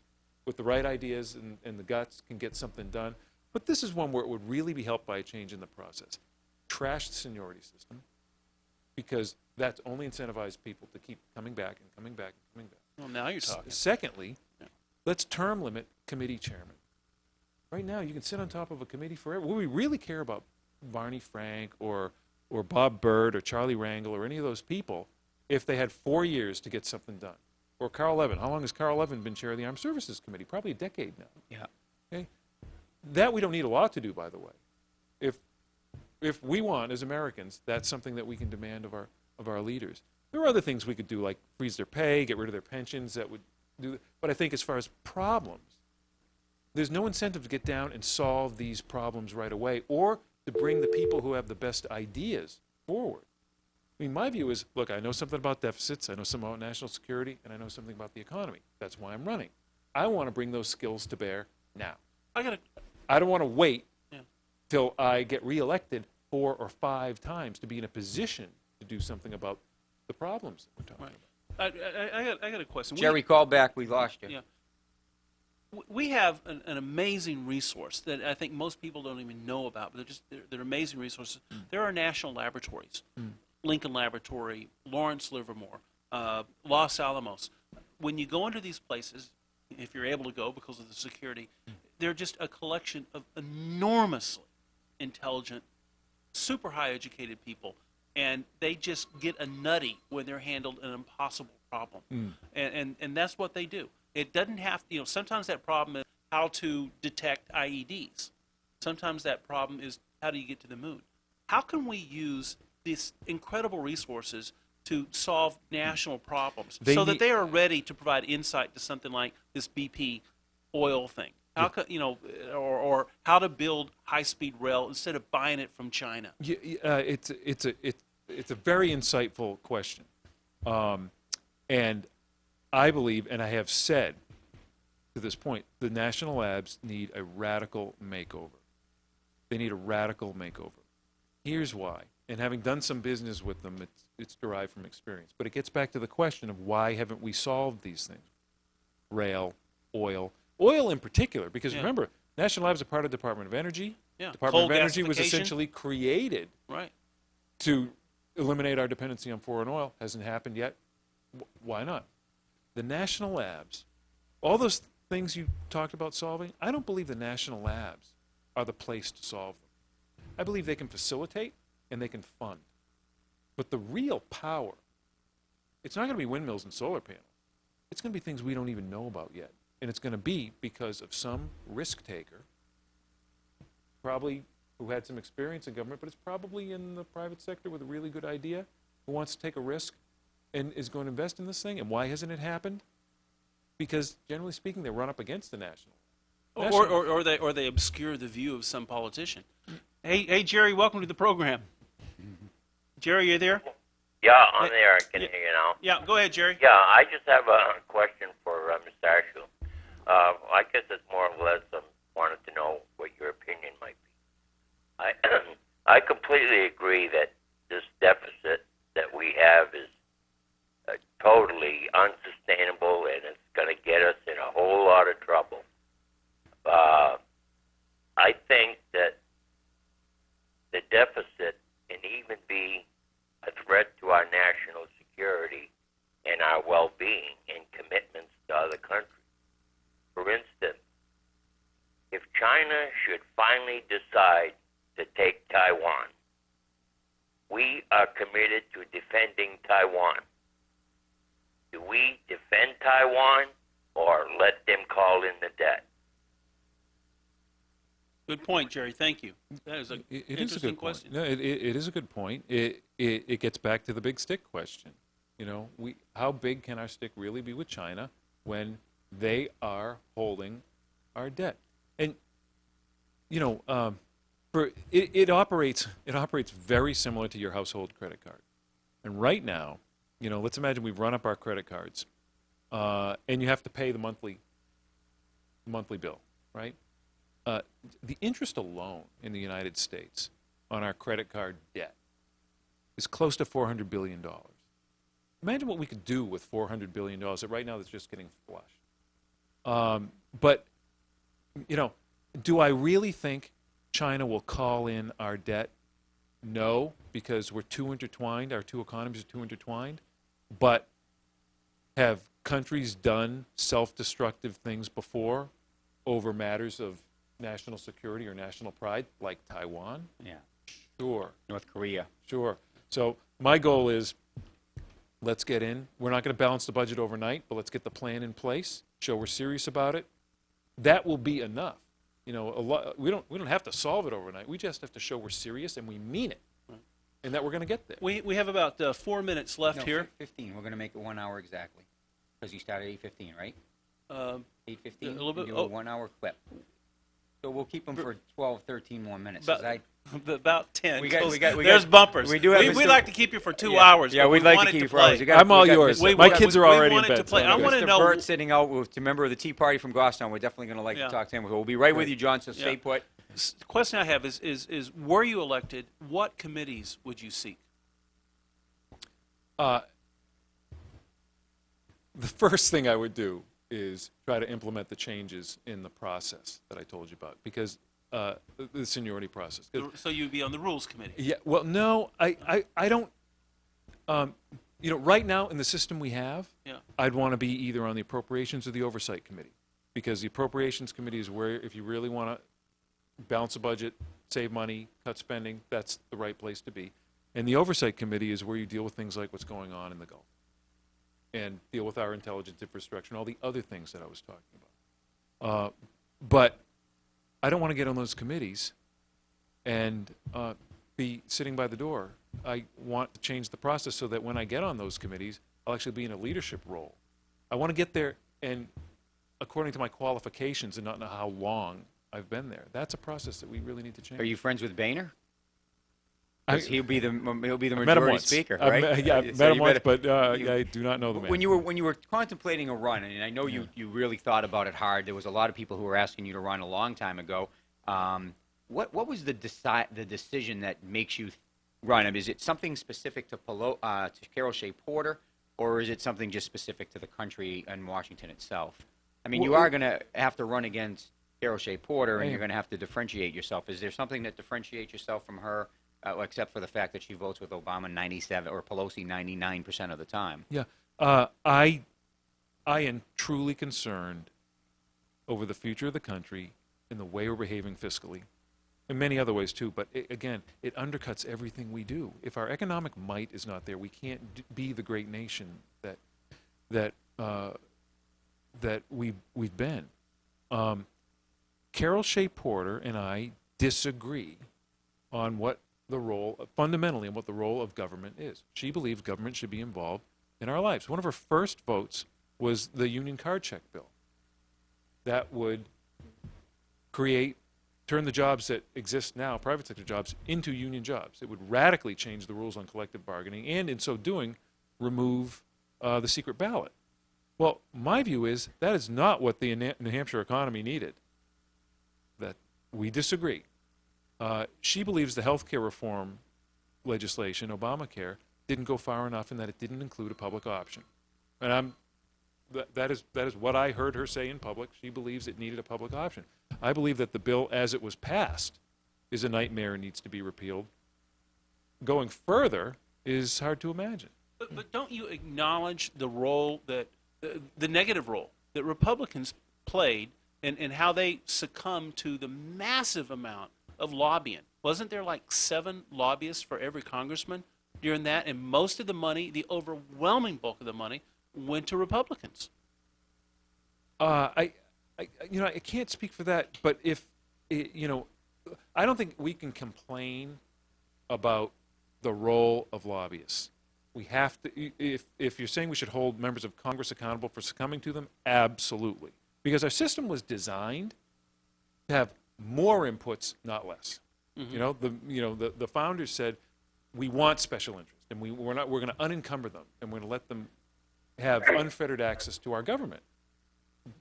with the right ideas and the guts can get something done. But this is one where it would really be helped by a change in the process. Trash the seniority system, because that's only incentivized people to keep coming back and coming back and coming back. Well, now you're talking. Secondly, let's term limit committee chairman. Right now, you can sit on top of a committee forever. Would we really care about Barney Frank or Bob Byrd or Charlie Rangel or any of those people if they had 4 years to get something done? Or Carl Levin. How long has Carl Levin been chair of the Armed Services Committee? Probably a decade now. Yeah. Okay? That we don't need a law to do, by the way. If we want, as Americans, that's something that we can demand of our leaders. There are other things we could do, like freeze their pay, get rid of their pensions. That would do. But I think as far as problems, there's no incentive to get down and solve these problems right away, or to bring the people who have the best ideas forward. I mean, my view is, look, I know something about deficits, I know something about national security, and I know something about the economy. That's why I'm running. I want to bring those skills to bear now. I don't want to wait till I get reelected 4 or 5 times to be in a position to do something about the problems that we're talking about. I got a question. Jerry, call back. We lost you. Yeah. We have an amazing resource that I think most people don't even know about, but they're amazing resources. There are national laboratories, Lincoln Laboratory, Lawrence Livermore, Los Alamos. When you go into these places, if you're able to go because of the security, they're just a collection of enormously intelligent, super high educated people, and they just get a nutty when they're handled an impossible problem. And that's what they do. It doesn't have, sometimes that problem is how to detect IEDs. Sometimes that problem is how do you get to the moon. How can we use these incredible resources to solve national problems that they are ready to provide insight to something like this BP oil thing? How or how to build high-speed rail instead of buying it from China? It's a very insightful question, and I believe, and I have said to this point, the national labs need a radical makeover. They need a radical makeover. Here's why. And having done some business with them, it's derived from experience. But it gets back to the question of why haven't we solved these things? Rail, oil in particular, because remember, National Labs are part of the Department of Energy. Yeah. Department Coal of Energy was gasification. essentially created Right. to eliminate our dependency on foreign oil. Hasn't happened yet. Why not? The national labs, all those things you talked about solving, I don't believe the national labs are the place to solve them. I believe they can facilitate and they can fund. But the real power, it's not going to be windmills and solar panels. It's going to be things we don't even know about yet. And it's going to be because of some risk taker, probably who had some experience in government, but it's probably in the private sector with a really good idea, who wants to take a risk and is going to invest in this thing. And why hasn't it happened? Because generally speaking, they run up against the national. Or they obscure the view of some politician. Hey, Jerry, welcome to the program. Jerry, you there? Yeah, I'm there. I can hear you now. Yeah, go ahead, Jerry. Yeah, I just have a question for Mr. Ashooh. I guess it's more or less wanted to know what your opinion might be. I completely agree that this deficit that we have is totally China should finally decide to take Taiwan. We are committed to defending Taiwan. Do we defend Taiwan or let them call in the debt? Good point, Jerry. Thank you. That is an It is a interesting good question. point. No, it is a good point. It gets back to the big stick question. You know, how big can our stick really be with China when they are holding our debt? And you know, it operates very similar to your household credit card. And right now, you know, let's imagine we've run up our credit cards, and you have to pay the monthly bill, right? The interest alone in the United States on our credit card debt is close to $400 billion. Imagine what we could do with $400 billion that right now that's just getting flush. But, you know, do I really think China will call in our debt? No, because we're too intertwined, our two economies are too intertwined. But have countries done self-destructive things before over matters of national security or national pride, like Taiwan? Yeah. Sure. North Korea. Sure. So my goal is, let's get in. We're not going to balance the budget overnight, but let's get the plan in place, show we're serious about it. That will be enough. You know, we don't have to solve it overnight. We just have to show we're serious and we mean it, and that we're going to get there. We have about 4 minutes left No, here. 15. We're going to make it 1 hour exactly. Because you started at 8:15, right? 8:15. a little bit- Do oh. a 1 hour clip. So we'll keep them for 12, 13 more minutes. About 10. We got- 'cause we got- there's bumpers. we do have we Mr. like to keep you for 2 Yeah. hours. Yeah, but we'd we like to wanted keep you for play. hours. You got- I'm all we got yours. Mr. My we- kids are we already in wanted to bed. play. so I I'm wanna good. know- Bert sitting out with a member of the Tea Party from Goffstown. We're definitely going to like Yeah. to talk to him. We'll be right with you, John, so Yeah. stay put. The question I have is were you elected, what committees would you seek? The first thing I would do is try to implement the changes in the process that I told you about, because the seniority process. 'Cause- So you'd be on the Rules Committee. Yeah, well, no, I don't. You know, right now in the system we have, Yeah. I'd want to be either on the Appropriations or the Oversight Committee, because the Appropriations Committee is where, if you really want to balance a budget, save money, cut spending, that's the right place to be. And the Oversight Committee is where you deal with things like what's going on in the Gulf, and deal with our intelligence infrastructure and all the other things that I was talking about. But I don't want to get on those committees and be sitting by the door. I want to change the process so that when I get on those committees, I'll actually be in a leadership role. I want to get there and according to my qualifications and not know how long I've been there. That's a process that we really need to change. Are you friends with Boehner? I- 'Cause he'll be the I met him majority once. speaker, I've right? met- yeah, I've So met him you once, better- but you- I do not know the man. When you were contemplating a run, and I know you really thought about it hard. There was a lot of people who were asking you to run a long time ago. What was the decision that makes you run? I mean, is it something specific to Carol Shea Porter, or is it something just specific to the country and Washington itself? I mean, you are going to have to run against Carol Shea Porter, and you're going to have to differentiate yourself. Is there something that differentiates yourself from her? Except for the fact that she votes with Obama 97 or Pelosi 99% of the time. Yeah, I am truly concerned over the future of the country and the way we're behaving fiscally, in many other ways too. But again, it undercuts everything we do. If our economic might is not there, we can't be the great nation that we've been. Carol Shea Porter and I disagree on what the role, fundamentally, on what the role of government is. She believes government should be involved in our lives. One of her first votes was the union card check bill. That would turn the jobs that exist now, private sector jobs, into union jobs. It would radically change the rules on collective bargaining, and in so doing, remove the secret ballot. Well, my view is that is not what the New Hampshire economy needed. That we disagree. She believes the health care reform legislation, Obamacare, didn't go far enough in that it didn't include a public option. And that is what I heard her say in public. She believes it needed a public option. I believe that the bill as it was passed is a nightmare and needs to be repealed. Going further is hard to imagine. But don't you acknowledge the role that the negative role that Republicans played and how they succumbed to the massive amount of lobbying. Wasn't there like 7 lobbyists for every congressman during that? And most of the money, the overwhelming bulk of the money, went to Republicans. I can't speak for that, but I don't think we can complain about the role of lobbyists. We have to, if you're saying we should hold members of Congress accountable for succumbing to them, absolutely. Because our system was designed to have more inputs, not less. Mm-hmm. The founders said we want special interest, and we're going to unencumber them, and we're going to let them have unfettered access to our government,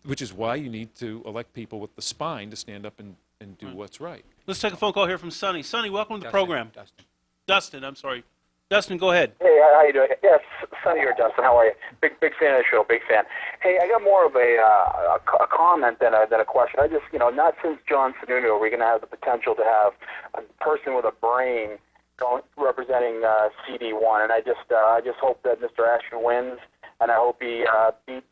which is why you need to elect people with the spine to stand up and do what's right. Let's take a phone call here from Sonny. Sonny, welcome to the program. Dustin, I'm sorry. Dustin, go ahead. Hey, how you doing? Yes, Sonny here, Dustin. How are you? Big fan of the show. Big fan. Hey, I got more of a comment than a question. I just, not since John Sununu are we going to have the potential to have a person with a brain representing CD1, and I just hope that Mr. Ashooh wins, and I hope he beats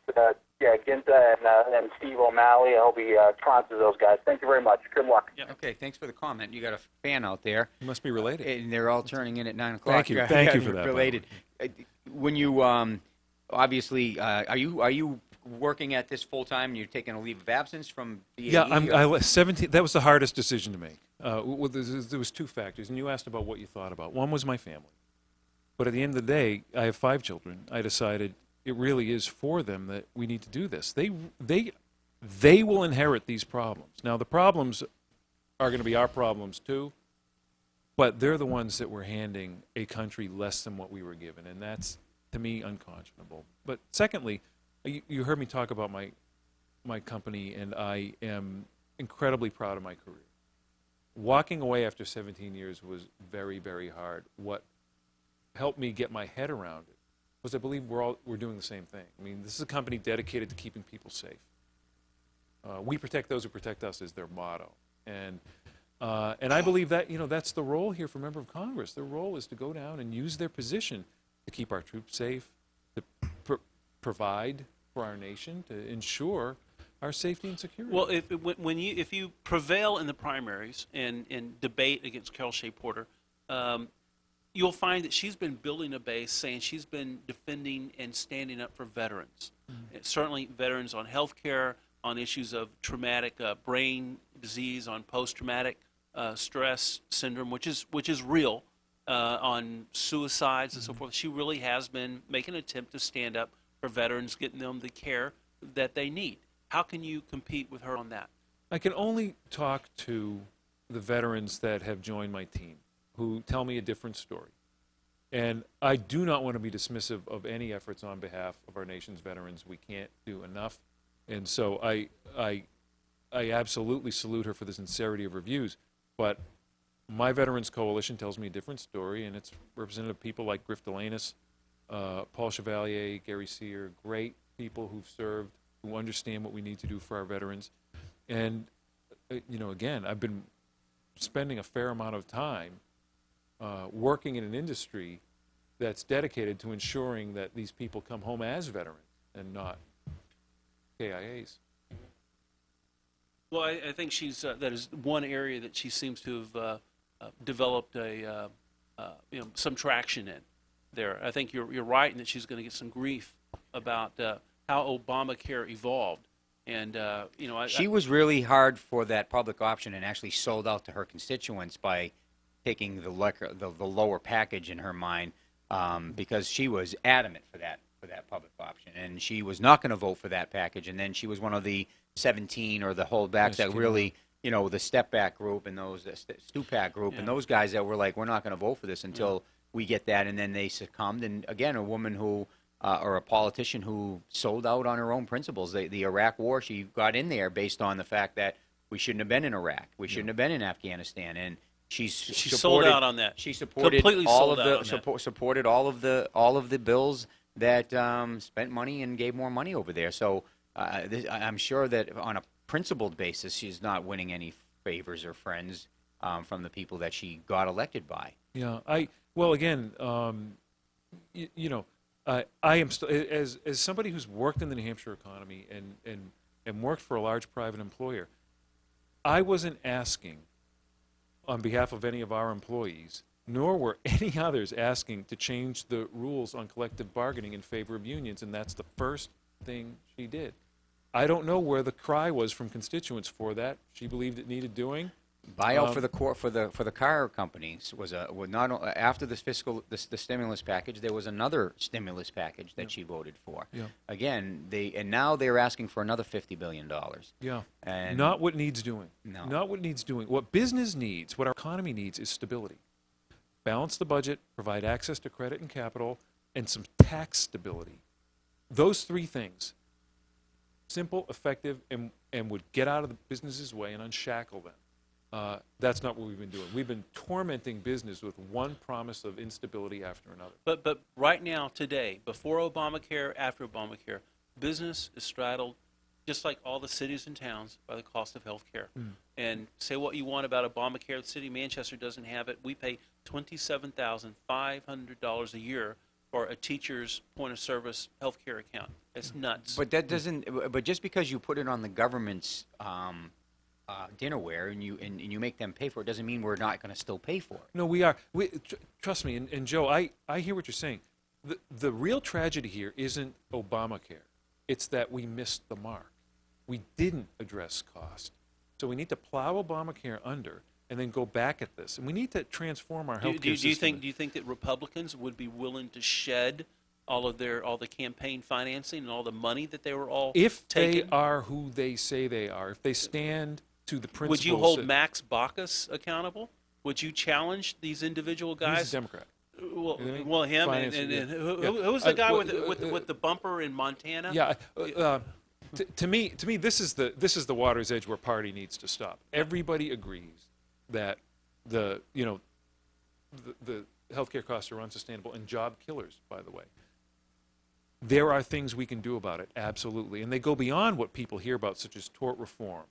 Ginta and Steve O'Malley. I hope he trounces those guys. Thank you very much. Good luck. Yeah. Okay, thanks for the comment. You got a fan out there. You must be related. And they're all turning in at 9 o'clock. Thank you. Thank you for that. Related. When you obviously are you working at this full time? You're taking a leave of absence from the Yeah, I 17. That was the hardest decision to make. There was 2 factors, and you asked about what you thought about. One was my family, but at the end of the day, I have 5 children. I decided it really is for them that we need to do this. They will inherit these problems. Now, the problems are going to be our problems too, but they're the ones that we're handing a country less than what we were given, and that's, to me, unconscionable. But secondly, you heard me talk about my company, and I am incredibly proud of my career. Walking away after 17 years was very, very hard. What helped me get my head around it was I believe we're doing the same thing. I mean, this is a company dedicated to keeping people safe. We protect those who protect us is their motto, and I believe that that's the role here for a member of Congress. Their role is to go down and use their position to keep our troops safe, to provide for our nation, to ensure our safety and security. Well, if you prevail in the primaries and debate against Carol Shea Porter, you'll find that she's been building a base, saying she's been defending and standing up for veterans. Mm-hmm. Certainly veterans on health care, on issues of traumatic brain disease, on post-traumatic stress syndrome, which is real, on suicides and so forth. She really has been making an attempt to stand up for veterans, getting them the care that they need. How can you compete with her on that? I can only talk to the veterans that have joined my team, who tell me a different story. And I do not want to be dismissive of any efforts on behalf of our nation's veterans. We can't do enough. And so I absolutely salute her for the sincerity of her views. But my Veterans Coalition tells me a different story, and it's representative people like Griff Delanis, Paul Chevalier, Gary Sear, great people who've served, who understand what we need to do for our veterans. And, again, I've been spending a fair amount of time working in an industry that's dedicated to ensuring that these people come home as veterans and not KIAs. Well, I think that is one area that she seems to have developed some traction in there. I think you're right in that she's going to get some grief about how Obamacare evolved. And she was really hard for that public option and actually sold out to her constituents by taking the lower package in her mind, because she was adamant for that public option, and she was not going to vote for that package. And then she was one of the 17 or the holdbacks that really, the step back group and those Stupak group and those guys that were like, we're not going to vote for this until we get that, and then they succumbed. And again, a woman who or a politician who sold out on her own principles. The Iraq War, she got in there based on the fact that we shouldn't have been in Iraq, we shouldn't have been in Afghanistan, and she sold out on that. She supported completely all sold of out the on that. supported all of the bills that spent money and gave more money over there. So I'm sure that on a principled basis, she's not winning any favors or friends from the people that she got elected by. Yeah, I am as somebody who's worked in the New Hampshire economy and and worked for a large private employer, I wasn't asking on behalf of any of our employees, nor were any others asking to change the rules on collective bargaining in favor of unions, and that's the first thing she did. I don't know where the cry was from constituents for that. She believed it needed doing. Buyout for the car companies was not after this the stimulus package. There was another stimulus package that she voted for. Yeah. Again, now they're asking for another $50 billion. Yeah. And Not what needs doing. No. Not what needs doing. What business needs, what our economy needs, is stability. Balance the budget, provide access to credit and capital, and some tax stability. Those three things, simple, effective, and would get out of the business's way and unshackle them. That's not what we've been doing. We've been tormenting business with one promise of instability after another. But right now, today, before Obamacare, after Obamacare, business is straddled, just like all the cities and towns, by the cost of health care. And say what you want about Obamacare, the city of Manchester doesn't have it. We pay $27,500 a year for a teacher's point-of-service health care account. It's nuts. But that doesn't. But just because you put it on the government's dinnerware and you make them pay for it doesn't mean we're not going to still pay for it. No, we are. Trust me, and Joe, I hear what you're saying. The real tragedy here isn't Obamacare. It's that we missed the mark. We didn't address cost. So we need to plow Obamacare under and then go back at this. And we need to transform our health care system. Do you think that Republicans would be willing to shed all the campaign financing and all the money that they were all If taking? they are who they say they are, if they stand to the principles. Would you hold Max Baucus accountable? Would you challenge these individual guys? He's a Democrat. Well, him and who's the guy with the bumper in Montana? Yeah. To me, this is the water's edge where party needs to stop. Everybody agrees that the healthcare costs are unsustainable and job killers, by the way. There are things we can do about it, absolutely, and they go beyond what people hear about, such as tort reform.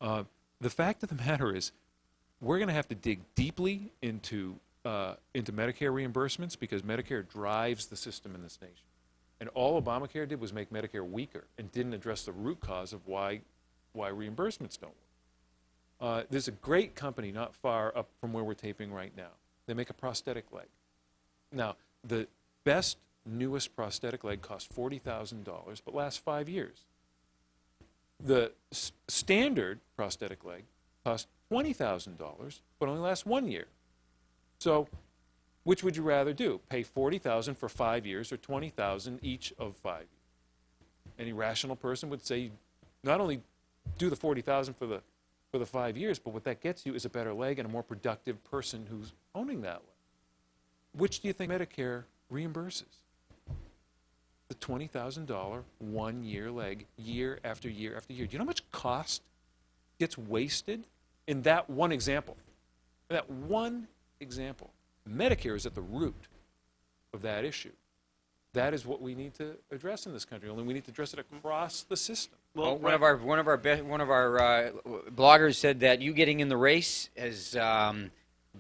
The fact of the matter is, we're going to have to dig deeply into Medicare reimbursements because Medicare drives the system in this nation. And all Obamacare did was make Medicare weaker and didn't address the root cause of why reimbursements don't work. There's a great company not far up from where we're taping right now. They make a prosthetic leg. Now, the best, newest prosthetic leg costs $40,000, but lasts 5 years. The standard prosthetic leg costs $20,000, but only lasts 1 year. So, which would you rather do? Pay $40,000 for 5 years or $20,000 each of 5 years? Any rational person would say, not only do the $40,000 for the 5 years, but what that gets you is a better leg and a more productive person who's owning that leg. Which do you think Medicare reimburses? The $20,000 1-year leg, year after year after year. Do you know how much cost gets wasted in that one example? That one example. Medicare is at the root of that issue. That is what we need to address in this country. Only we need to address it across the system. Well, one of our bloggers said that you getting in the race has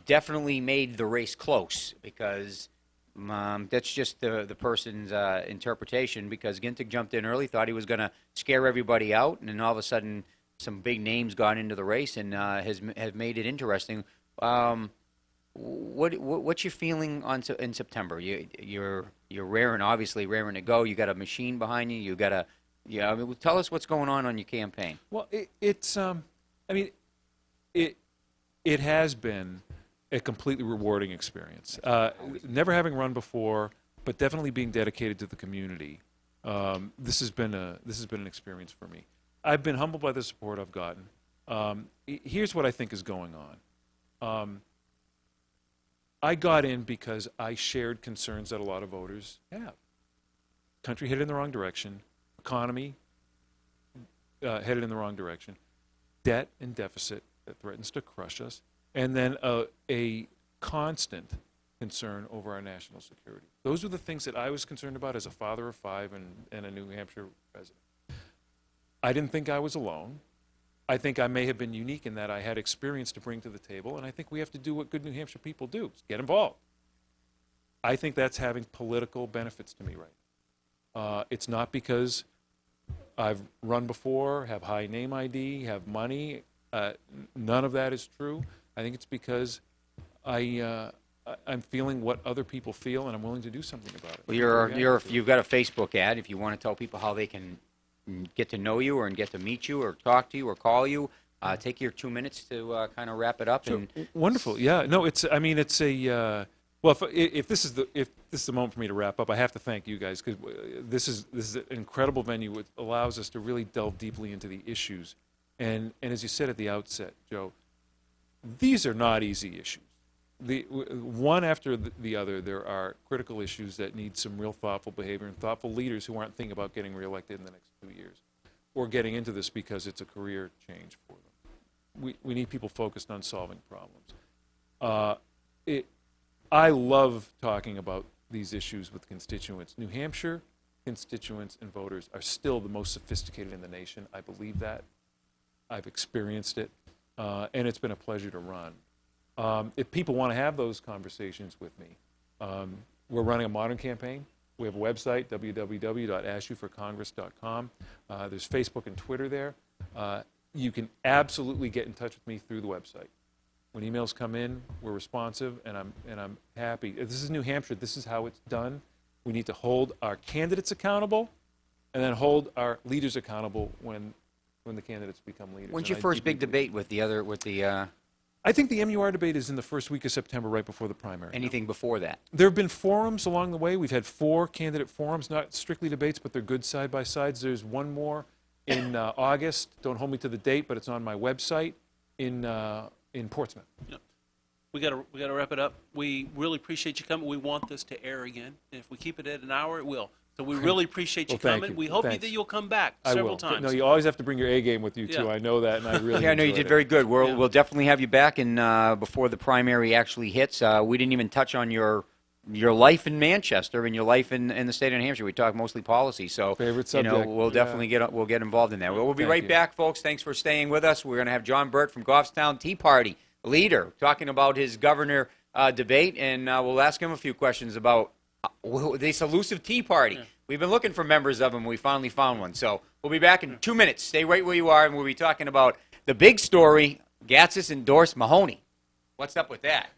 definitely made the race close because that's just the person's interpretation. Because Gintig jumped in early, thought he was going to scare everybody out, and then all of a sudden some big names got into the race and has made it interesting. What's your feeling in September? You're obviously raring to go. You got a machine behind you. You got a I mean, tell us what's going on your campaign. Well, it has been a completely rewarding experience. Never having run before, but definitely being dedicated to the community. This has been an experience for me. I've been humbled by the support I've gotten. Here's what I think is going on. I got in because I shared concerns that a lot of voters have. Country headed in the wrong direction. Economy headed in the wrong direction. Debt and deficit that threatens to crush us. And then a constant concern over our national security. Those were the things that I was concerned about as a father of 5 and a New Hampshire resident. I didn't think I was alone. I think I may have been unique in that I had experience to bring to the table, and I think we have to do what good New Hampshire people do, get involved. I think that's having political benefits to me right now. It's not because I've run before, have high name ID, have money. None of that is true. I think it's because I'm feeling what other people feel, and I'm willing to do something about it. Well, you've got a Facebook ad. If you want to tell people how they can get to know you or and get to meet you or talk to you or call you, take your 2 minutes to kind of wrap it up. Sure. And Wonderful. Yeah. No, it's a well, if this is the moment for me to wrap up, I have to thank you guys, because this is an incredible venue. It allows us to really delve deeply into the issues, and as you said at the outset, Joe, these are not easy issues. One after the other, there are critical issues that need some real thoughtful behavior and thoughtful leaders who aren't thinking about getting reelected in the next 2 years or getting into this because it's a career change for them. We need people focused on solving problems. I love talking about these issues with constituents. New Hampshire constituents and voters are still the most sophisticated in the nation. I believe that. I've experienced it, and it's been a pleasure to run. If people want to have those conversations with me, we're running a modern campaign. We have a website, www.ashoohforcongress.com. There's Facebook and Twitter there. You can absolutely get in touch with me through the website. When emails come in, we're responsive, and I'm happy. This is New Hampshire. This is how it's done. We need to hold our candidates accountable, and then hold our leaders accountable when the candidates become leaders. when's your first big debate with the I think the MUR debate is in the first week of September, right before the primary. anything before that? There have been forums along the way. We've had 4 candidate forums, not strictly debates, but they're good side-by-sides. There's one more in August. Don't hold me to the date, but it's on my website in Portsmouth. Yeah. We gotta wrap it up. We really appreciate you coming. We want this to air again. And if we keep it at an hour, it will. So we really appreciate you Well, thank coming. you. We hope Thanks. that you'll come back I several will. times. No, you always have to bring your A game with you, too. Yeah. I know that, and I really Yeah, I know you enjoyed did it. very good. Yeah. We'll definitely have you back, and before the primary actually hits, we didn't even touch on your life in Manchester and your life in the state of New Hampshire. We talked mostly policy, so Favorite subject. we'll Yeah. definitely get involved in that. We'll be Thank right you. back, folks. Thanks for staying with us. We're going to have John Burt from Goffstown Tea Party leader talking about his governor debate, and we'll ask him a few questions about this elusive Tea Party. Yeah. We've been looking for members of them. We finally found one. So we'll be back in 2 minutes. Stay right where you are, and we'll be talking about the big story. Gatsis endorsed Mahoney. What's up with that?